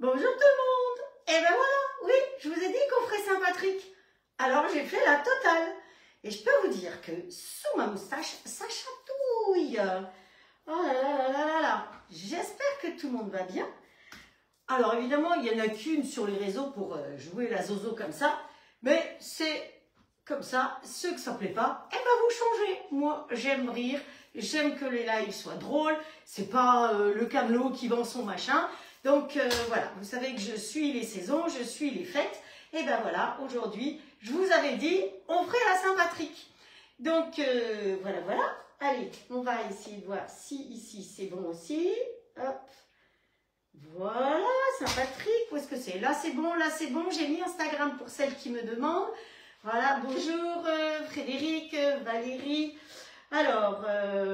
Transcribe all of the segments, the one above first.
Bonjour tout le monde. Et ben voilà, oui, je vous ai dit qu'on ferait Saint-Patrick. Alors j'ai fait la totale. Et je peux vous dire que sous ma moustache, ça chatouille. Oh là là là là là là. J'espère que tout le monde va bien. Alors évidemment, il n'y en a qu'une sur les réseaux pour jouer la zozo comme ça. Mais c'est comme ça. Ceux que ça ne plaît pas, eh ben vous changez. Moi, j'aime rire. J'aime que les lives soient drôles. C'est pas le camelot qui vend son machin. Donc voilà, vous savez que je suis les saisons, je suis les fêtes. Et ben voilà, aujourd'hui, je vous avais dit, on ferait la Saint-Patrick. Donc voilà, voilà. Allez, on va essayer de voir si ici c'est bon aussi. Hop. Voilà, Saint-Patrick, où est-ce que c'est? Là c'est bon, j'ai mis Instagram pour celles qui me demandent. Voilà, bonjour Frédéric, Valérie. Alors,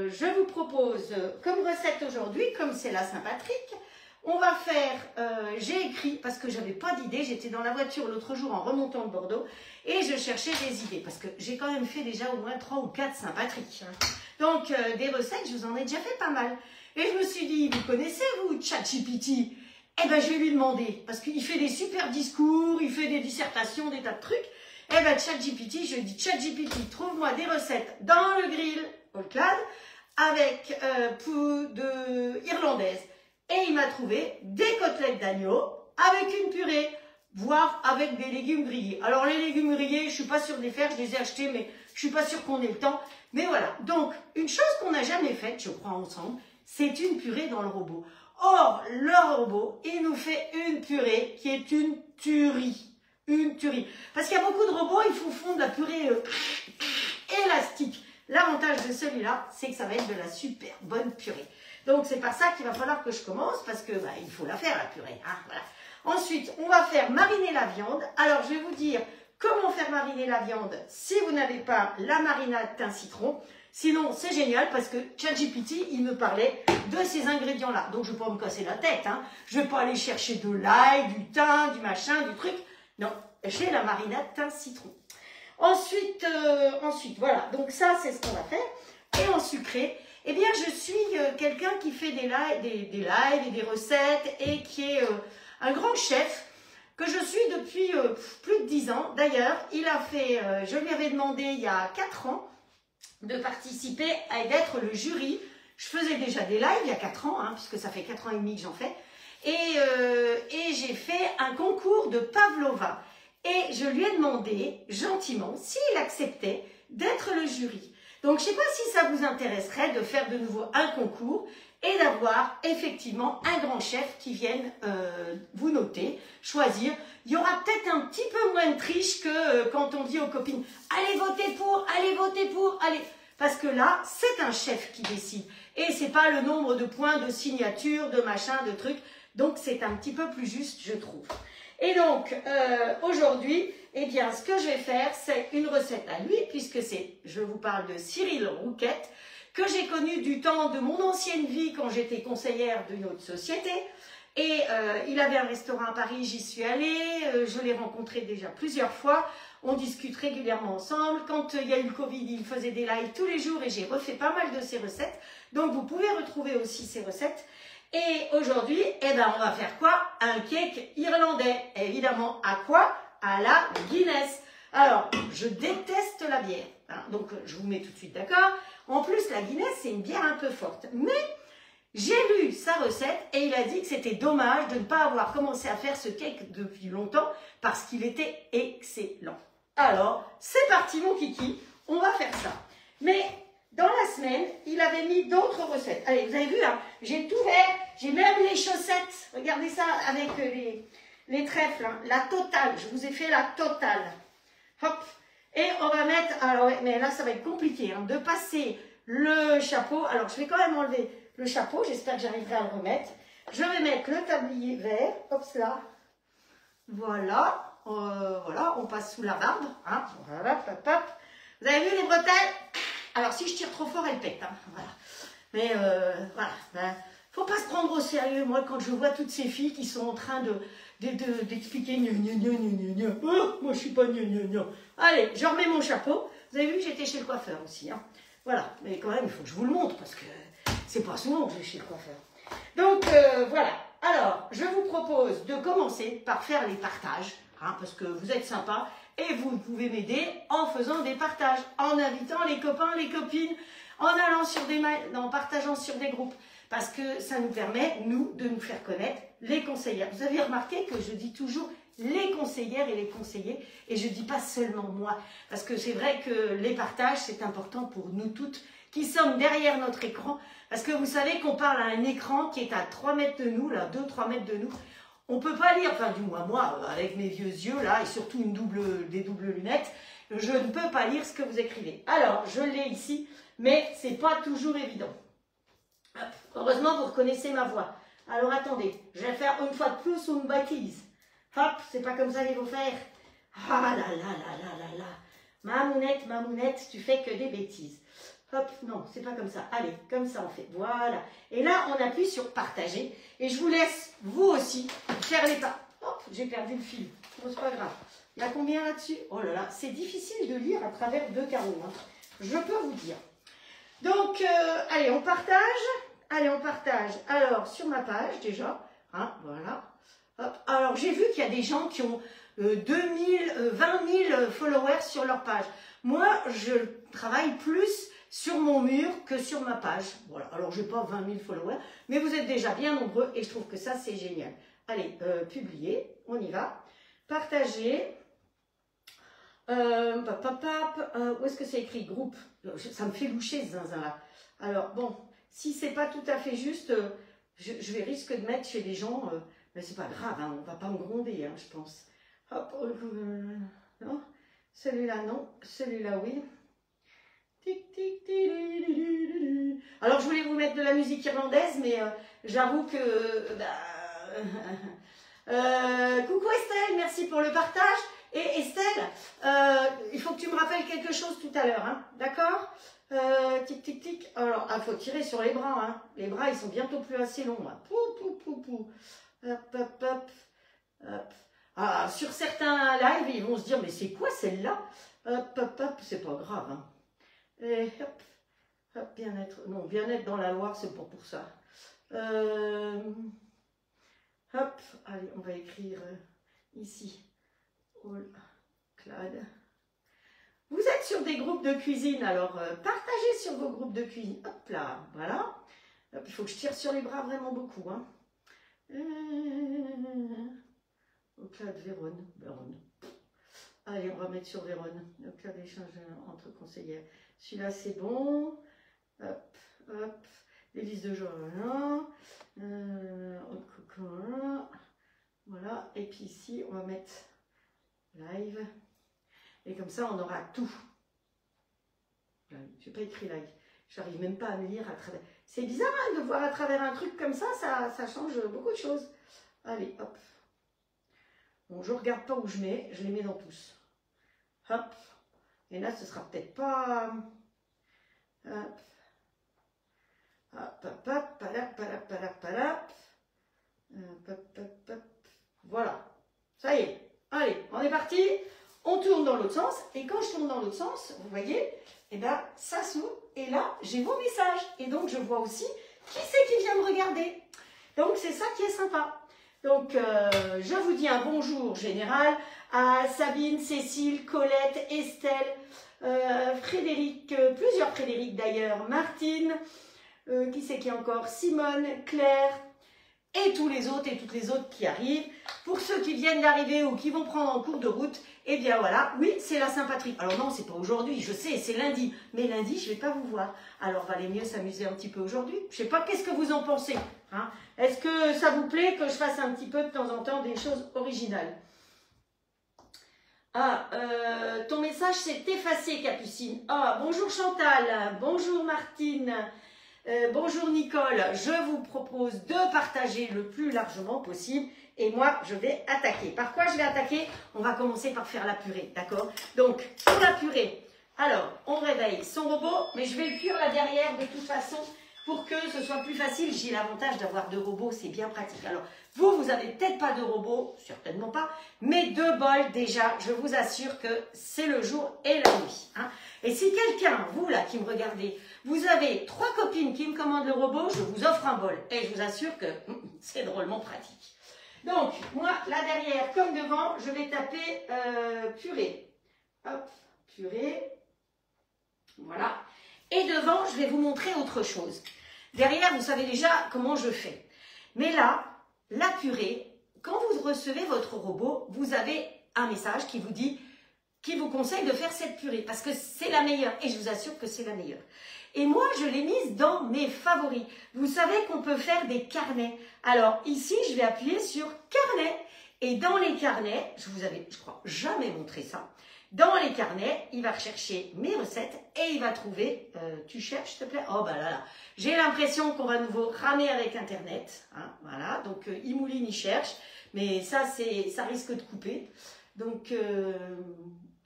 je vous propose comme recette aujourd'hui, comme c'est la Saint-Patrick, on va faire, j'ai écrit, parce que j'avais pas d'idée, j'étais dans la voiture l'autre jour en remontant de Bordeaux, et je cherchais des idées, parce que j'ai quand même fait déjà au moins 3 ou 4 Saint-Patrick. Donc, des recettes, je vous en ai déjà fait pas mal. Et je me suis dit, vous connaissez, vous, ChatGPT? Eh ben, je vais lui demander, parce qu'il fait des super discours, il fait des dissertations, des tas de trucs. Eh ben, ChatGPT, je dis, ChatGPT, trouve-moi des recettes dans le grill au clad avec de irlandaise. Et il m'a trouvé des côtelettes d'agneau avec une purée, voire avec des légumes grillés. Alors, les légumes grillés, je suis pas sûre de les faire, je les ai achetés, mais je suis pas sûre qu'on ait le temps. Mais voilà. Donc, une chose qu'on n'a jamais faite, je crois, ensemble, c'est une purée dans le robot. Or, le robot, il nous fait une purée qui est une tuerie. Une tuerie. Parce qu'il y a beaucoup de robots, ils font fondre la purée élastique. L'avantage de celui-là, c'est que ça va être de la super bonne purée. Donc, c'est par ça qu'il va falloir que je commence, parce que bah, il faut la faire, la purée. Hein, voilà. Ensuite, on va faire mariner la viande. Alors, je vais vous dire comment faire mariner la viande si vous n'avez pas la marinade thym citron. Sinon, c'est génial parce que ChatGPT, il me parlait de ces ingrédients-là. Donc, je ne vais pas me casser la tête. Hein. Je ne vais pas aller chercher de l'ail, du thym, du machin, du truc. Non, j'ai la marinade thym citron. Ensuite, voilà. Donc, ça, c'est ce qu'on va faire. Et en sucré, eh bien, je suis quelqu'un qui fait des lives et des recettes et qui est un grand chef que je suis depuis plus de 10 ans. D'ailleurs, il a fait, je lui avais demandé il y a 4 ans de participer et d'être le jury. Je faisais déjà des lives il y a 4 ans, hein, puisque ça fait 4 ans et demi que j'en fais. Et j'ai fait un concours de Pavlova. Et je lui ai demandé, gentiment, s'il acceptait d'être le jury. Donc, je ne sais pas si ça vous intéresserait de faire de nouveau un concours et d'avoir effectivement un grand chef qui vienne vous noter, choisir. Il y aura peut-être un petit peu moins de triche que quand on dit aux copines « Allez voter pour, allez !» Parce que là, c'est un chef qui décide. Et ce n'est pas le nombre de points, de signatures, de machins, de trucs. Donc, c'est un petit peu plus juste, je trouve. Et donc, aujourd'hui, eh bien, ce que je vais faire, c'est une recette à lui, puisque je vous parle de Cyril Rouquette, que j'ai connu du temps de mon ancienne vie quand j'étais conseillère d'une autre société. Et il avait un restaurant à Paris, j'y suis allée, je l'ai rencontré déjà plusieurs fois. On discute régulièrement ensemble. Quand il y a eu le Covid, il faisait des lives tous les jours et j'ai refait pas mal de ses recettes. Donc, vous pouvez retrouver aussi ses recettes. Et aujourd'hui, eh ben, on va faire quoi? Un cake irlandais. Évidemment, à quoi? À la Guinness. Alors, je déteste la bière. Hein, donc, je vous mets tout de suite d'accord. En plus, la Guinness, c'est une bière un peu forte. Mais j'ai lu sa recette et il a dit que c'était dommage de ne pas avoir commencé à faire ce cake depuis longtemps parce qu'il était excellent. Alors, c'est parti mon kiki, on va faire ça. Mais dans la semaine, il avait mis d'autres recettes. Allez, vous avez vu, hein, j'ai tout vert, j'ai même les chaussettes. Regardez ça avec les trèfles, hein, la totale. Je vous ai fait la totale. Hop. Et on va mettre, alors ouais, mais là ça va être compliqué, hein, de passer le chapeau. Alors, je vais quand même enlever le chapeau, j'espère que j'arriverai à le remettre. Je vais mettre le tablier vert, hop là. Voilà, voilà, on passe sous la barbe. Hein. Voilà, hop, hop. Vous avez vu les bretelles? Alors, si je tire trop fort, elles pètent. Hein. Voilà. Mais voilà, ben, faut pas se prendre au sérieux. Moi, quand je vois toutes ces filles qui sont en train d'expliquer oh, moi, je suis pas Allez, je remets mon chapeau. Vous avez vu que j'étais chez le coiffeur aussi. Hein. Voilà, mais quand même, il faut que je vous le montre parce que c'est pas souvent que je vais chez le coiffeur. Donc, voilà. Alors, je vous propose de commencer par faire les partages, hein, parce que vous êtes sympa et vous pouvez m'aider en faisant des partages, en invitant les copains, les copines, en allant sur en partageant sur des groupes, parce que ça nous permet, nous, de nous faire connaître les conseillères. Vous avez remarqué que je dis toujours les conseillères et les conseillers, et je ne dis pas seulement moi, parce que c'est vrai que les partages, c'est important pour nous toutes qui sommes derrière notre écran, parce que vous savez qu'on parle à un écran qui est à 3 mètres de nous, là, 2-3 mètres de nous. On ne peut pas lire, enfin du moins moi, avec mes vieux yeux là, et surtout des doubles lunettes, je ne peux pas lire ce que vous écrivez. Alors, je l'ai ici, mais ce n'est pas toujours évident. Hop. Heureusement, vous reconnaissez ma voix. Alors attendez, je vais faire une fois de plus une bêtise. Hop, c'est pas comme ça qu'il faut faire. Ah là là là là là là. Mamounette, tu fais que des bêtises. Hop, non, c'est pas comme ça. Allez, comme ça on fait. Voilà. Et là, on appuie sur partager. Et je vous laisse, vous aussi, faire les pas. Hop, j'ai perdu le fil. Bon, c'est pas grave. Il y a combien là-dessus? Oh là là, c'est difficile de lire à travers 2 carreaux. Hein. Je peux vous dire. Donc, allez, on partage. Allez, on partage. Alors, sur ma page, déjà. Hein, voilà. Hop. Alors, j'ai vu qu'il y a des gens qui ont 2000, 20 000 followers sur leur page. Moi, je travaille plus sur mon mur que sur ma page. Voilà. Alors, je n'ai pas 20 000 followers, mais vous êtes déjà bien nombreux et je trouve que ça, c'est génial. Allez, publier. On y va. Partager. Où est-ce que c'est écrit? Groupe. Ça me fait loucher ce zinzin-là. Alors, bon, si c'est pas tout à fait juste, je vais risque de mettre chez les gens, mais c'est pas grave, hein, on va pas me gronder, hein, je pense. Hop, non, celui-là non, celui-là oui. Tic, tic, tic, alors, je voulais vous mettre de la musique irlandaise, mais j'avoue que... coucou Estelle, merci pour le partage. Et Estelle, il faut que tu me rappelles quelque chose tout à l'heure, hein, d'accord? Tic, tic, tic. Alors, il faut tirer sur les bras, hein. Les bras, ils sont bientôt plus assez longs. Hein. Pou, pou, pou, pou. Hop, hop, hop, hop. Ah, sur certains lives, ils vont se dire, mais c'est quoi celle-là? Hop, hop, hop, c'est pas grave. Hein. Et hop, hop, bien-être. Non, bien-être dans la Loire, c'est pas pour ça. Hop, allez, on va écrire ici. All Clad. Vous êtes sur des groupes de cuisine, alors partagez sur vos groupes de cuisine. Hop là, voilà. Hop, il faut que je tire sur les bras vraiment beaucoup. Hein. All Clad, Vérone. Allez, on va mettre sur Vérone. All Clad, échange entre conseillères. Celui-là, c'est bon. Hop, hop. Les listes de genre. Voilà. Et puis ici, on va mettre live. Et comme ça, on aura tout. Je n'ai pas écrit live. Je n'arrive même pas à me lire à travers. C'est bizarre hein, de voir à travers un truc comme ça, ça change beaucoup de choses. Allez, hop. Bon, je ne regarde pas où je mets, je les mets dans tous. Hop. Et là, ce sera peut-être pas... Hop. Hop, hop, hop, palap, palap, palap, palap. Hop, hop, hop, hop. Voilà. Ça y est. Allez, on est parti. On tourne dans l'autre sens. Et quand je tourne dans l'autre sens, vous voyez, eh ben, ça s'ouvre. Et là, j'ai vos messages. Et donc, je vois aussi qui c'est qui vient me regarder. Donc, c'est ça qui est sympa. Donc, je vous dis un bonjour général à Sabine, Cécile, Colette, Estelle, Frédéric, plusieurs Frédéric d'ailleurs, Martine, qui c'est qui encore, Simone, Claire, et tous les autres et toutes les autres qui arrivent. Pour ceux qui viennent d'arriver ou qui vont prendre en cours de route, eh bien voilà, oui, c'est la Saint-Patrick. Alors non, c'est pas aujourd'hui, je sais, c'est lundi. Mais lundi, je vais pas vous voir. Alors, valait mieux s'amuser un petit peu aujourd'hui. Je sais pas, qu'est-ce que vous en pensez hein? Est-ce que ça vous plaît que je fasse un petit peu de temps en temps des choses originales? Ah, ton message s'est effacé, Capucine. Ah, bonjour Chantal, bonjour Martine. Bonjour Nicole, je vous propose de partager le plus largement possible et moi je vais attaquer. Par quoi je vais attaquer? On va commencer par faire la purée, d'accord? Donc pour la purée, alors on réveille son robot, mais je vais le cuire là derrière de toute façon pour que ce soit plus facile. J'ai l'avantage d'avoir 2 robots, c'est bien pratique. Alors vous avez peut-être pas de robot, certainement pas, mais 2 bols déjà, je vous assure que c'est le jour et la nuit. Hein. Et si quelqu'un, vous là qui me regardez, vous avez 3 copines qui me commandent le robot, je vous offre un bol. Et je vous assure que C'est drôlement pratique. Donc, moi, là derrière, comme devant, je vais taper purée. Hop, purée. Voilà. Et devant, je vais vous montrer autre chose. Derrière, vous savez déjà comment je fais. Mais là, la purée, quand vous recevez votre robot, vous avez un message qui vous dit, qui vous conseille de faire cette purée parce que c'est la meilleure. Et je vous assure que c'est la meilleure. Et moi, je l'ai mise dans mes favoris. Vous savez qu'on peut faire des carnets. Alors ici, je vais appuyer sur carnet. Et dans les carnets, je vous avais, je crois, jamais montré ça. Dans les carnets, il va rechercher mes recettes et il va trouver, tu cherches s'il te plaît? Oh bah là, j'ai l'impression qu'on va nouveau ramer avec Internet. Hein, voilà, donc il mouline, il cherche. Mais ça, ça risque de couper. Donc,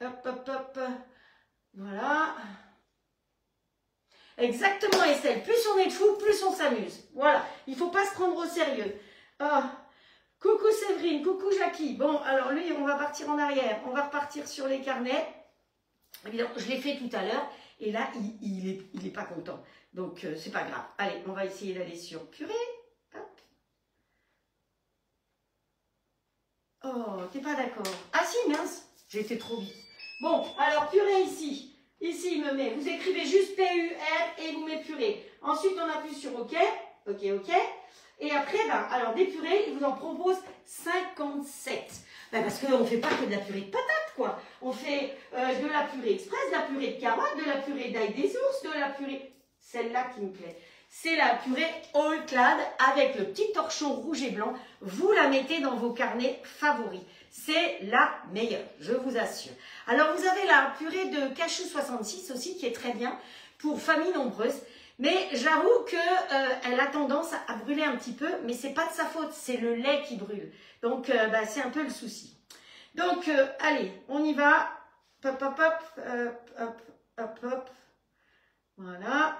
hop, hop, hop. Voilà. Exactement Estelle, plus on est de fou, plus on s'amuse. Voilà, il ne faut pas se prendre au sérieux. Ah. Coucou Séverine, coucou Jackie. Bon, alors lui, on va partir en arrière. On va repartir sur les carnets. Évidemment, je l'ai fait tout à l'heure. Et là, il est pas content. Donc, c'est pas grave. Allez, on va essayer d'aller sur purée. Hop. Oh, t'es pas d'accord? Ah si, mince, j'ai été trop vite. Bon, alors purée ici. Ici, il me met, vous écrivez juste P-U-R et vous mettez purée. Ensuite, on appuie sur OK. OK, OK. Et après, ben, alors des purées, il vous en propose 57. Ben, parce qu'on ne fait pas que de la purée de patates, quoi. On fait de la purée express, de la purée de carottes, de la purée d'ail des ours, de la purée... Celle-là qui me plaît. C'est la purée All Clad avec le petit torchon rouge et blanc. Vous la mettez dans vos carnets favoris. C'est la meilleure, je vous assure. Alors, vous avez la purée de cachou 66 aussi qui est très bien pour familles nombreuses. Mais j'avoue qu'elle a tendance à brûler un petit peu, mais ce n'est pas de sa faute, c'est le lait qui brûle. Donc, bah, c'est un peu le souci. Donc, allez, on y va. Hop, hop, hop, hop, hop, hop. Voilà.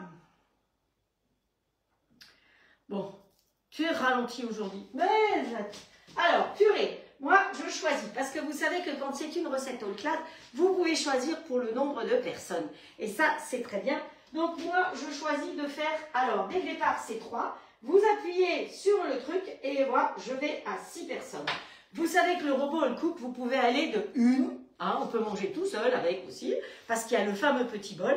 Bon, tu es ralenti aujourd'hui. Mais, alors, purée. Moi, je choisis, parce que vous savez que quand c'est une recette All Clad, vous pouvez choisir pour le nombre de personnes. Et ça, c'est très bien. Donc moi, je choisis de faire, alors dès le départ, c'est 3. Vous appuyez sur le truc et voilà, je vais à 6 personnes. Vous savez que le robot All Cook, vous pouvez aller de 1, hein, on peut manger tout seul avec aussi, parce qu'il y a le fameux petit bol,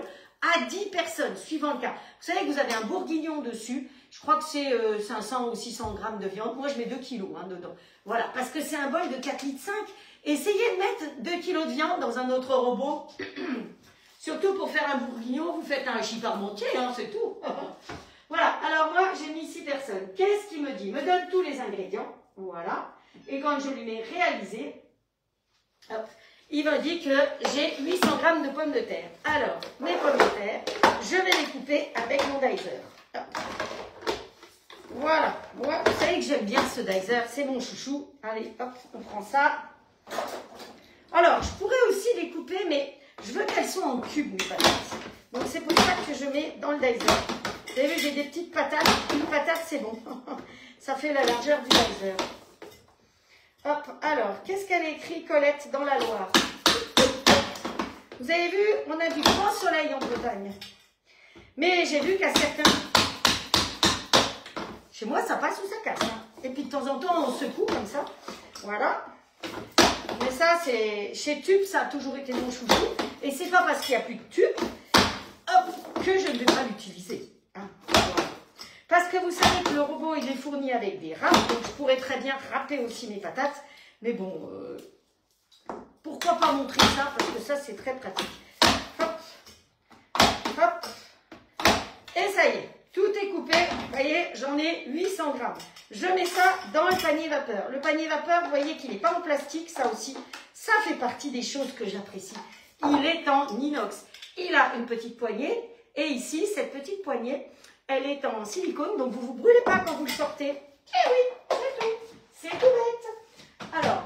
à 10 personnes, suivant le cas. Vous savez que vous avez un bourguignon dessus, je crois que c'est 500 ou 600 grammes de viande. Moi, je mets 2 kilos hein, dedans. Voilà, parce que c'est un bol de 4,5 litres. Essayez de mettre 2 kilos de viande dans un autre robot. Surtout pour faire un bourguignon, vous faites un hachis parmentier, hein, c'est tout. Voilà, alors moi, j'ai mis 6 personnes. Qu'est-ce qu'il me dit? Il me donne tous les ingrédients. Voilà. Et quand je lui mets réaliser, hop, il me dit que j'ai 800 grammes de pommes de terre. Alors, mes pommes de terre, je vais les couper avec mon dicer. Hop. Voilà. Moi, vous savez que j'aime bien ce dicer, c'est mon chouchou. Allez, hop, on prend ça. Alors, je pourrais aussi les couper, mais je veux qu'elles soient en cubes, mes patates. Donc, c'est pour ça que je mets dans le dicer. Vous avez vu, j'ai des petites patates. Une patate, c'est bon. Ça fait la largeur du dicer. Hop, alors, qu'est-ce qu'elle a écrit, Colette, dans la Loire? Vous avez vu, on a du grand soleil en Bretagne. Mais j'ai vu qu'à certains... Chez moi, ça passe ou ça casse. Hein. Et puis, de temps en temps, on secoue comme ça. Voilà. Mais ça, c'est chez Tube, ça a toujours été mon chouchou. Et c'est pas parce qu'il n'y a plus de Tube, hop, que je ne vais pas l'utiliser. Hein. Voilà. Parce que vous savez que le robot, il est fourni avec des râpes. Donc, je pourrais très bien râper aussi mes patates. Mais bon, pourquoi pas montrer ça? Parce que ça, c'est très pratique. Hop, hop. Et ça y est, tout est coupé. Vous voyez, j'en ai 800 grammes. Je mets ça dans le panier vapeur. Le panier vapeur, vous voyez qu'il n'est pas en plastique, ça aussi. Ça fait partie des choses que j'apprécie. Il est en inox. Il a une petite poignée. Et ici, cette petite poignée, elle est en silicone. Donc, vous ne vous brûlez pas quand vous le sortez. Eh oui, c'est tout. C'est tout bête. Alors,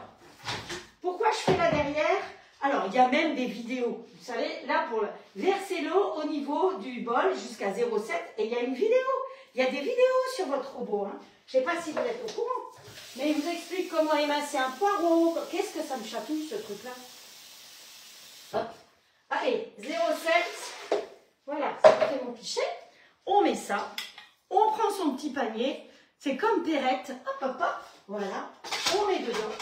pourquoi je fais là derrière? Alors, il y a même des vidéos. Vous savez, là, pour verser l'eau au niveau du bol jusqu'à 0,7. Et il y a une vidéo. Il y a des vidéos sur votre robot. Hein. Je ne sais pas si vous êtes au courant. Mais il vous explique comment émincer un poireau. Qu'est-ce que ça me chatouille, ce truc-là? Hop. Allez, 0,7. Voilà, ça fait mon pichet. On met ça. On prend son petit panier. C'est comme Perrette. Hop, hop, hop. Voilà. On met dedans.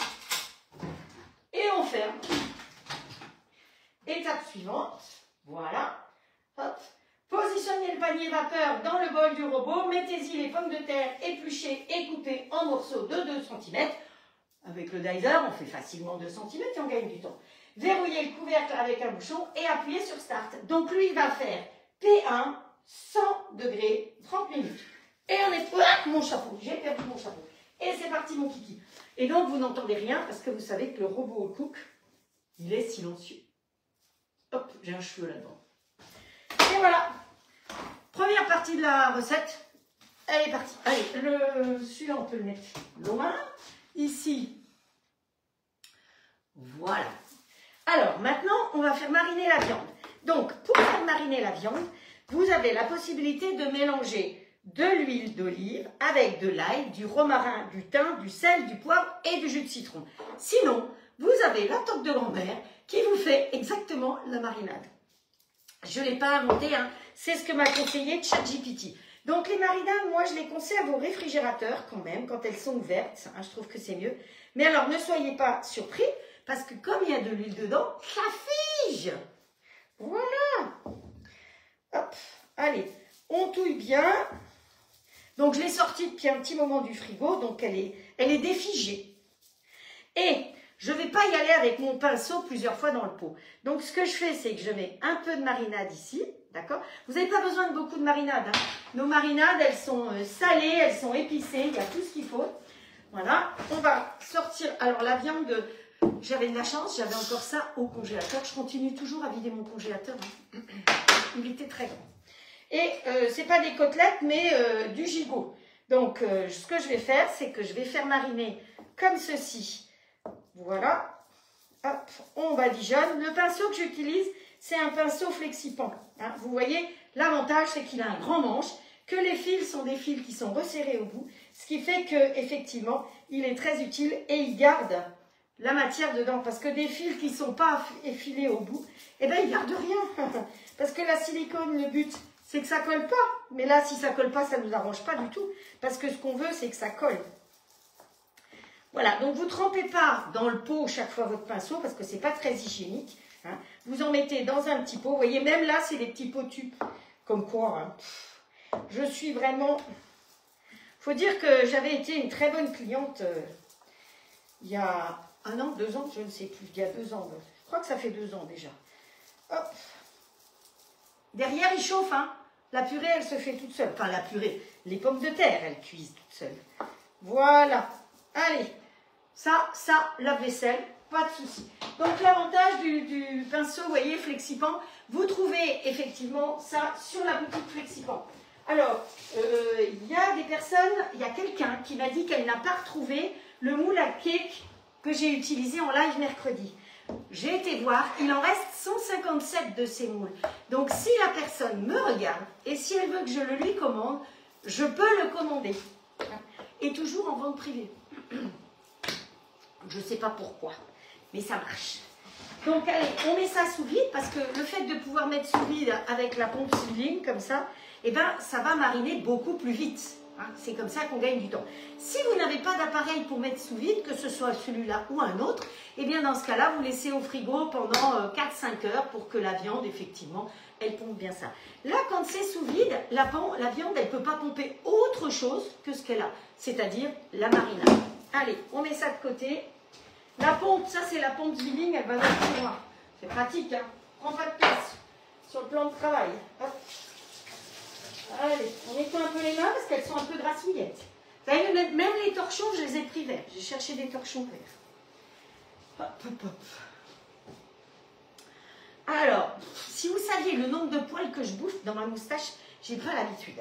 Et on ferme. Étape suivante. Voilà. Hop. Positionnez le panier vapeur dans le bol du robot. Mettez-y les pommes de terre épluchées et coupées en morceaux de 2 cm. Avec le dicer, on fait facilement 2 cm et on gagne du temps. Verrouillez le couvercle avec un bouchon et appuyez sur Start. Donc lui, il va faire P1, 100 degrés, 30 minutes. Et on est... Ah, mon chapeau, j'ai perdu mon chapeau. Et c'est parti, mon kiki. Et donc, vous n'entendez rien parce que vous savez que le robot cook, il est silencieux. Hop, j'ai un cheveu là-dedans. Et voilà. Première partie de la recette. Elle est partie. Allez, celui-là, on peut le mettre loin. Ici. Voilà. Alors, maintenant, on va faire mariner la viande. Donc, pour faire mariner la viande, vous avez la possibilité de mélanger de l'huile d'olive avec de l'ail, du romarin, du thym, du sel, du poivre et du jus de citron. Sinon, vous avez la toque de grand-mère qui vous fait exactement la marinade. Je ne l'ai pas inventé, hein. C'est ce que m'a conseillé ChatGPT. Donc les marinades, moi je les conserve au réfrigérateur quand même, quand elles sont ouvertes, hein, je trouve que c'est mieux. Mais alors ne soyez pas surpris, parce que comme il y a de l'huile dedans, ça fige. Voilà. Hop, allez, on touille bien. Donc je l'ai sortie depuis un petit moment du frigo, donc elle est défigée. Et je ne vais pas y aller avec mon pinceau plusieurs fois dans le pot. Donc ce que je fais, c'est que je mets un peu de marinade ici, d'accord? Vous n'avez pas besoin de beaucoup de marinade, hein. Nos marinades, elles sont salées, elles sont épicées, il y a tout ce qu'il faut. Voilà, on va sortir. Alors la viande, j'avais de la chance, j'avais encore ça au congélateur. Je continue toujours à vider mon congélateur, hein. Il était très grand. Et c'est pas des côtelettes, mais du gigot. Donc ce que je vais faire, c'est que je vais faire mariner comme ceci. Voilà. Hop, on badigeonne. Le pinceau que j'utilise, c'est un pinceau flexipant, hein. Vous voyez, l'avantage, c'est qu'il a un grand manche, que les fils sont des fils qui sont resserrés au bout, ce qui fait que effectivement, il est très utile et il garde la matière dedans. Parce que des fils qui ne sont pas effilés au bout, eh ben, ils gardent rien. Parce que la silicone, le but, c'est que ça colle pas. Mais là, si ça colle pas, ça ne nous arrange pas du tout. Parce que ce qu'on veut, c'est que ça colle. Voilà, donc vous ne trempez pas dans le pot chaque fois votre pinceau, parce que ce n'est pas très hygiénique, hein. Vous en mettez dans un petit pot. Vous voyez, même là, c'est des petits pots tubes. Comme quoi, hein. Je suis vraiment... Il faut dire que j'avais été une très bonne cliente il y a 1 an, 2 ans, je ne sais plus. Il y a 2 ans. Je crois que ça fait 2 ans déjà. Hop. Derrière, il chauffe, hein. La purée, elle se fait toute seule. Enfin, la purée, les pommes de terre, elles cuisent toutes seules. Voilà. Allez. Ça, lave-vaisselle, pas de souci. Donc, l'avantage du pinceau, vous voyez, flexipant, vous trouvez effectivement ça sur la boutique flexipant. Alors, il y a des personnes, il y a quelqu'un qui m'a dit qu'elle n'a pas retrouvé le moule à cake que j'ai utilisé en live mercredi. J'ai été voir, il en reste 157 de ces moules. Donc, si la personne me regarde et si elle veut que je le lui commande, je peux le commander. Et toujours en vente privée. Je ne sais pas pourquoi, mais ça marche. Donc, allez, on met ça sous vide parce que le fait de pouvoir mettre sous vide avec la pompe Sealing comme ça, eh ben, ça va mariner beaucoup plus vite. Hein. C'est comme ça qu'on gagne du temps. Si vous n'avez pas d'appareil pour mettre sous vide, que ce soit celui-là ou un autre, eh bien, dans ce cas-là, vous laissez au frigo pendant 4-5 heures pour que la viande, effectivement, elle pompe bien ça. Là, quand c'est sous vide, la viande, elle ne peut pas pomper autre chose que ce qu'elle a, c'est-à-dire la marinade. Allez, on met ça de côté. La pompe, ça c'est la pompe Sealing, elle va dans le tiroir. C'est pratique, hein. Prends pas de place sur le plan de travail. Hop. Allez, on nettoie un peu les mains parce qu'elles sont un peu grassouillettes. Vous savez, même les torchons, je les ai pris verts. J'ai cherché des torchons verts. Hop, hop, hop. Alors, si vous saviez le nombre de poils que je bouffe dans ma moustache, j'ai pas l'habitude.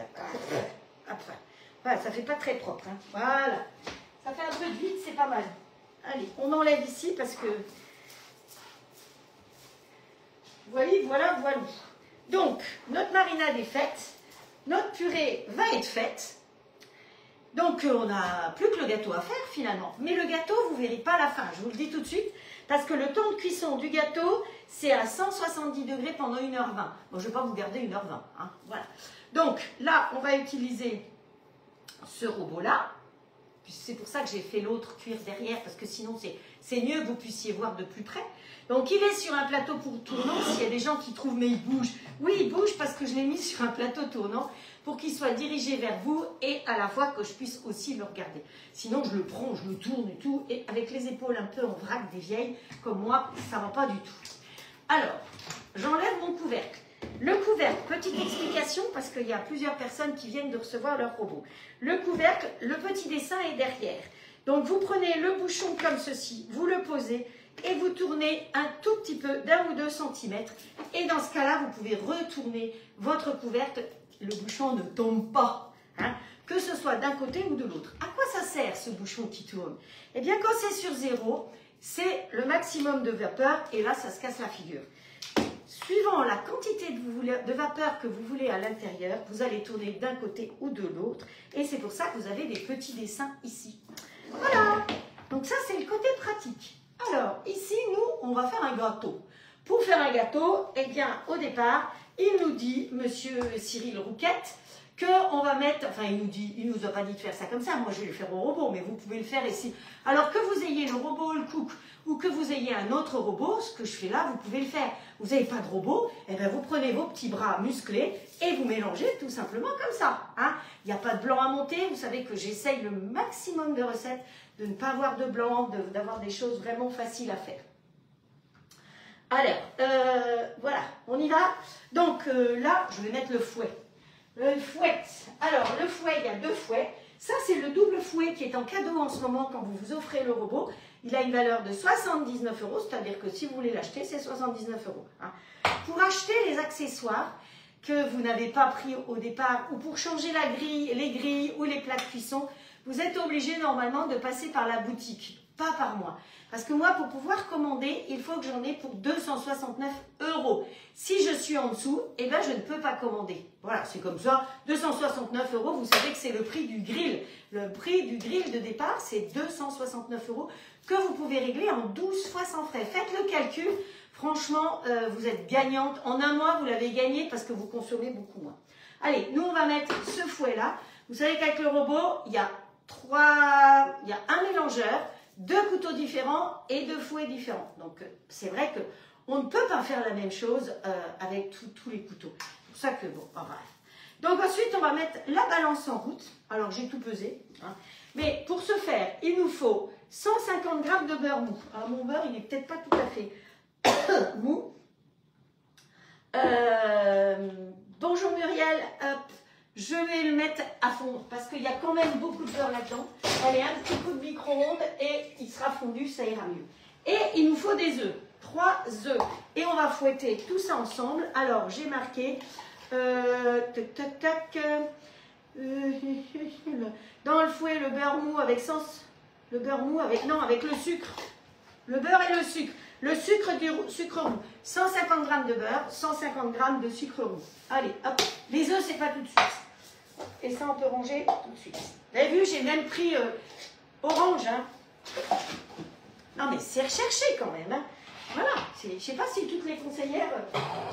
Après, voilà, ça fait pas très propre, hein. Voilà. Ça fait un peu de vide, c'est pas mal. Allez, on enlève ici parce que... Vous voyez, voilà. Donc, notre marinade est faite. Notre purée va être faite. Donc, on n'a plus que le gâteau à faire finalement. Mais le gâteau, vous ne verrez pas la fin. Je vous le dis tout de suite. Parce que le temps de cuisson du gâteau, c'est à 170 degrés pendant 1h20. Bon, je ne vais pas vous garder 1h20. Hein, voilà. Donc, là, on va utiliser ce robot-là. C'est pour ça que j'ai fait l'autre cuir derrière, parce que sinon c'est mieux que vous puissiez voir de plus près. Donc il est sur un plateau pour tournant. S'il y a des gens qui trouvent mais il bouge, oui il bouge parce que je l'ai mis sur un plateau tournant pour qu'il soit dirigé vers vous et à la fois que je puisse aussi le regarder. Sinon je le prends, je le tourne et tout, et avec les épaules un peu en vrac des vieilles comme moi, ça ne va pas du tout. Alors, j'enlève mon couvercle. Le couvercle, petite explication parce qu'il y a plusieurs personnes qui viennent de recevoir leur robot. Le couvercle, le petit dessin est derrière. Donc vous prenez le bouchon comme ceci, vous le posez et vous tournez un tout petit peu d'1 ou 2 centimètres. Et dans ce cas-là, vous pouvez retourner votre couvercle. Le bouchon ne tombe pas, hein, que ce soit d'un côté ou de l'autre. À quoi ça sert ce bouchon qui tourne? Eh bien quand c'est sur 0, c'est le maximum de vapeur et là ça se casse la figure. Suivant la quantité de vapeur que vous voulez à l'intérieur, vous allez tourner d'un côté ou de l'autre. Et c'est pour ça que vous avez des petits dessins ici. Voilà. Donc ça, c'est le côté pratique. Alors, ici, nous, on va faire un gâteau. Pour faire un gâteau, eh bien, au départ, il nous dit, monsieur Cyril Rouquette, qu'on va mettre, enfin, il nous a pas dit de faire ça comme ça. Moi, je vais le faire au robot, mais vous pouvez le faire ici. Alors que vous ayez le robot, le cook, ou que vous ayez un autre robot, ce que je fais là, vous pouvez le faire. Vous n'avez pas de robot, eh bien vous prenez vos petits bras musclés et vous mélangez tout simplement comme ça. Hein. Il n'y a pas de blanc à monter. Vous savez que j'essaye le maximum de recettes de ne pas avoir de blanc, d'avoir des choses vraiment faciles à faire. Alors, voilà, on y va. Donc là, je vais mettre le fouet. Le fouet. Alors, le fouet, il y a 2 fouets. Ça, c'est le double fouet qui est en cadeau en ce moment quand vous vous offrez le robot. Il a une valeur de 79 €, c'est-à-dire que si vous voulez l'acheter, c'est 79 €. Hein. Pour acheter les accessoires que vous n'avez pas pris au départ, ou pour changer la grille, les grilles ou les plats de cuisson, vous êtes obligé normalement de passer par la boutique, pas par moi. Parce que moi, pour pouvoir commander, il faut que j'en ai pour 269 €. Si je suis en dessous, eh ben, je ne peux pas commander. Voilà, c'est comme ça. 269 €, vous savez que c'est le prix du grill. Le prix du grill de départ, c'est 269 € que vous pouvez régler en 12 fois sans frais. Faites le calcul. Franchement, vous êtes gagnante. En un mois, vous l'avez gagné parce que vous consommez beaucoup moins. Allez, nous, on va mettre ce fouet-là. Vous savez qu'avec le robot, il y a un mélangeur, 2 couteaux différents et 2 fouets différents. Donc, c'est vrai qu'on ne peut pas faire la même chose avec tous les couteaux. C'est pour ça que, bon, bref. Donc, ensuite, on va mettre la balance en route. Alors, j'ai tout pesé. Hein. Mais pour ce faire, il nous faut 150 g de beurre mou. Alors, mon beurre, il n'est peut-être pas tout à fait mou. Bonjour Muriel. Hop. Je vais le mettre à fondre parce qu'il y a quand même beaucoup de beurre là-dedans. Allez, un petit coup de micro-ondes et il sera fondu, ça ira mieux. Et il nous faut des œufs, 3 œufs. Et on va fouetter tout ça ensemble. Alors, j'ai marqué, dans le fouet, le beurre mou avec avec le sucre. Le beurre et le sucre. Le sucre roux. 150 g de beurre, 150 g de sucre roux. Allez, hop. Les œufs, c'est pas tout de suite. Et ça, on peut ranger tout de suite. Vous avez vu, j'ai même pris orange. Hein. Non, mais c'est recherché quand même. Hein. Voilà. Je ne sais pas si toutes les conseillères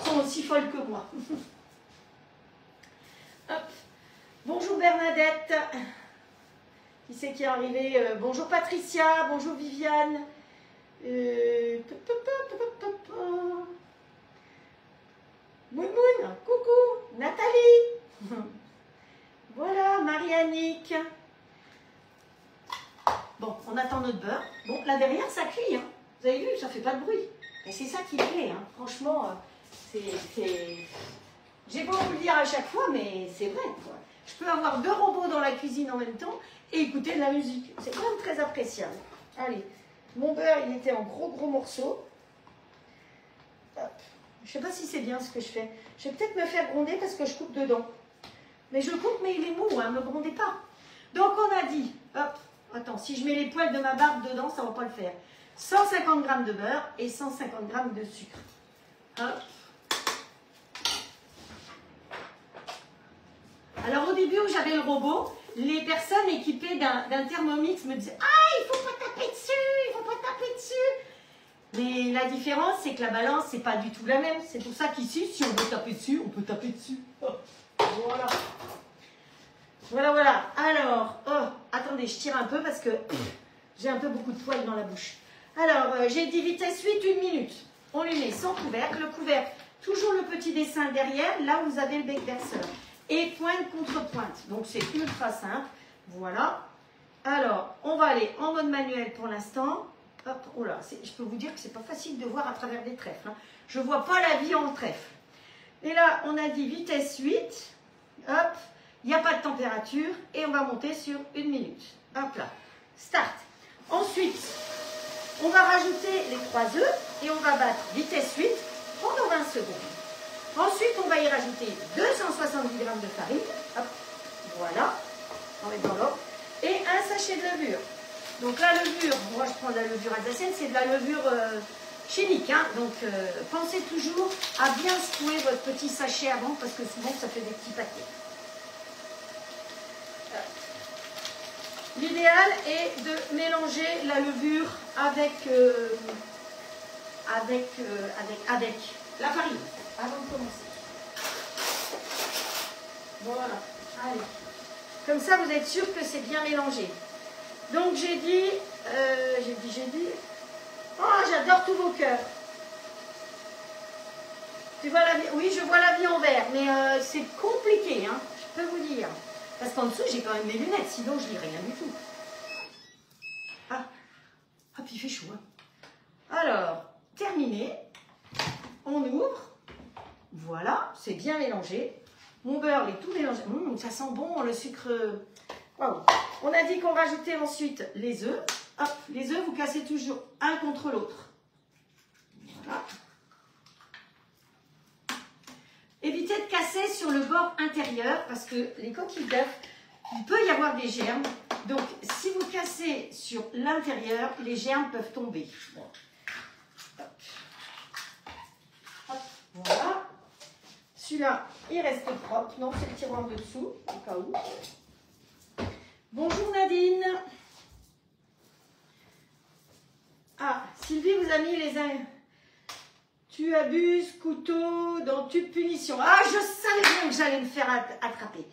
sont aussi folles que moi. Hop. Bonjour Bernadette. Qui c'est qui est arrivé? Bonjour Patricia. Bonjour Viviane. Moumoun, coucou, Nathalie. Voilà, Marie-Annick. Bon, on attend notre beurre. Bon, là derrière, ça cuit. Hein. Vous avez vu, ça fait pas de bruit. Et c'est ça qui me plaît. Hein. Franchement, j'ai beau vous le dire à chaque fois, mais c'est vrai. Quoi. Je peux avoir 2 robots dans la cuisine en même temps et écouter de la musique. C'est quand même très appréciable. Allez, mon beurre, il était en gros morceaux. Hop. Je ne sais pas si c'est bien ce que je fais. Je vais peut-être me faire gronder parce que je coupe dedans. Mais je coupe, mais il est mou, hein, ne me grondez pas. Donc on a dit, hop, attends, si je mets les poils de ma barbe dedans, ça ne va pas le faire. 150 g de beurre et 150 g de sucre. Hop. Alors au début où j'avais le robot, les personnes équipées d'un Thermomix me disaient « Ah, il ne faut pas taper dessus, il ne faut pas taper dessus !» Mais la différence, c'est que la balance, c'est pas du tout la même. C'est pour ça qu'ici, si on veut taper dessus, on peut taper dessus. Voilà. Voilà. Alors, attendez, je tire un peu parce que j'ai un peu beaucoup de poils dans la bouche. Alors, j'ai dit vitesse 8, 1 minute. On lui met son couvercle. Le couvercle, toujours le petit dessin derrière, là où vous avez le bec verseur. Et pointe contre pointe. Donc, c'est ultra simple. Voilà. Alors, on va aller en mode manuel pour l'instant. Hop, oh là, je peux vous dire que c'est pas facile de voir à travers des trèfles. Hein. Je ne vois pas la vie en trèfle. Et là, on a dit vitesse 8. Hop, il n'y a pas de température. Et on va monter sur 1 minute. Hop là. Start. Ensuite, on va rajouter les 3 œufs et on va battre vitesse 8 pendant 20 secondes. Ensuite, on va y rajouter 270 g de farine. Hop, voilà. On met dans l'ordre. Et un sachet de levure. Donc la levure, moi je prends de la levure alsacienne, c'est de la levure chimique. Hein. Donc pensez toujours à bien secouer votre petit sachet avant parce que souvent ça fait des petits paquets. L'idéal est de mélanger la levure avec la farine avant de commencer. Voilà, allez. Comme ça, vous êtes sûr que c'est bien mélangé. Donc, j'ai dit... Oh, j'adore tous vos cœurs. Tu vois la vie? Oui, je vois la vie en vert, mais c'est compliqué, hein, je peux vous dire. Parce qu'en dessous, j'ai quand même mes lunettes, sinon je lis rien du tout. Ah, puis il fait chaud. Hein. Alors, terminé. On ouvre. Voilà, c'est bien mélangé. Mon beurre est tout mélangé. Ça sent bon, le sucre. Waouh. On a dit qu'on rajoutait ensuite les œufs. Hop, les œufs, vous cassez toujours un contre l'autre. Voilà. Évitez de casser sur le bord intérieur parce que les coquilles d'œufs, il peut y avoir des germes. Donc, si vous cassez sur l'intérieur, les germes peuvent tomber. Bon. Hop. Hop. Voilà. Celui-là, il reste propre. Non, c'est le tiroir de dessous, au cas où. Bonjour Nadine. Ah, Sylvie vous a mis les... Tu abuses, couteau, dans tube punition. Ah, je savais bien que j'allais me faire attraper.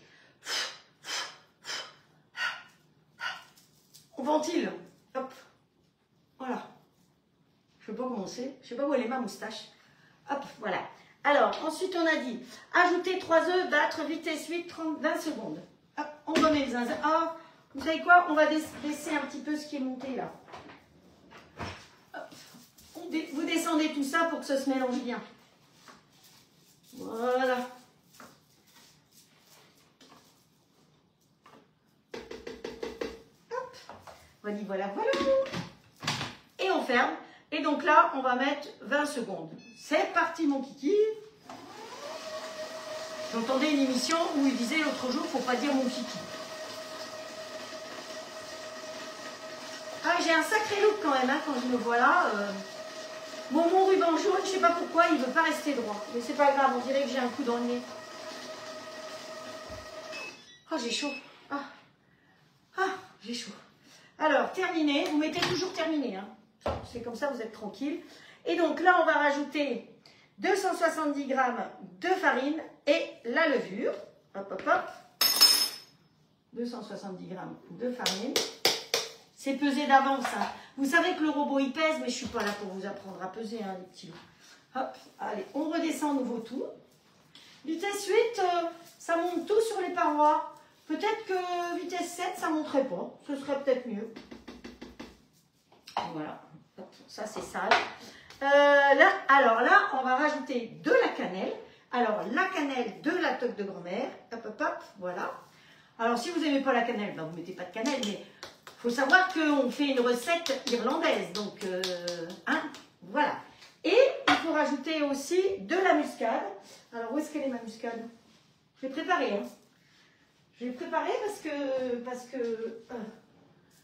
On ventile. Hop. Voilà. Je ne sais pas comment c'est. Je ne sais pas où elle est ma moustache. Hop, voilà. Alors, ensuite, on a dit, ajouter 3 œufs, battre, vitesse 8, 20 secondes. Hop, on remet les zinzins. Ah, vous savez quoi? On va baisser un petit peu ce qui est monté là. Hop. Vous descendez tout ça pour que ça se mélange bien. Voilà. Hop. On dit voilà, voilà. Et on ferme. Et donc là, on va mettre 20 secondes. C'est parti, mon kiki. J'entendais une émission où il disait l'autre jour, il ne faut pas dire mon kiki. Ah, j'ai un sacré look quand même, hein, quand je me vois là. Mon ruban jaune, je ne sais pas pourquoi, il ne veut pas rester droit. Mais c'est pas grave, on dirait que j'ai un coup dans le nez. Ah, j'ai chaud. Ah, j'ai chaud. Alors, terminé. Vous mettez toujours terminé. Hein. C'est comme ça, vous êtes tranquille. Et donc là, on va rajouter 270 g de farine et la levure. Hop, hop, hop. 270 g de farine. C'est pesé d'avance. Hein. Vous savez que le robot, il pèse, mais je ne suis pas là pour vous apprendre à peser, hein, les petits loups. Hop, allez, on redescend à nouveau tout. Vitesse 8, ça monte tout sur les parois. Peut-être que vitesse 7, ça ne monterait pas. Ce serait peut-être mieux. Voilà. Hop, ça, c'est sale. Alors là, on va rajouter de la cannelle. Alors, la cannelle de la toque de grand-mère. Hop, hop, hop, voilà. Alors, si vous n'aimez pas la cannelle, ben, vous ne mettez pas de cannelle, mais il faut savoir qu'on fait une recette irlandaise. Donc, hein, voilà. Et il faut rajouter aussi de la muscade. Alors, où est-ce qu'elle est, ma muscade? Je l'ai préparée, hein. Je l'ai préparée parce que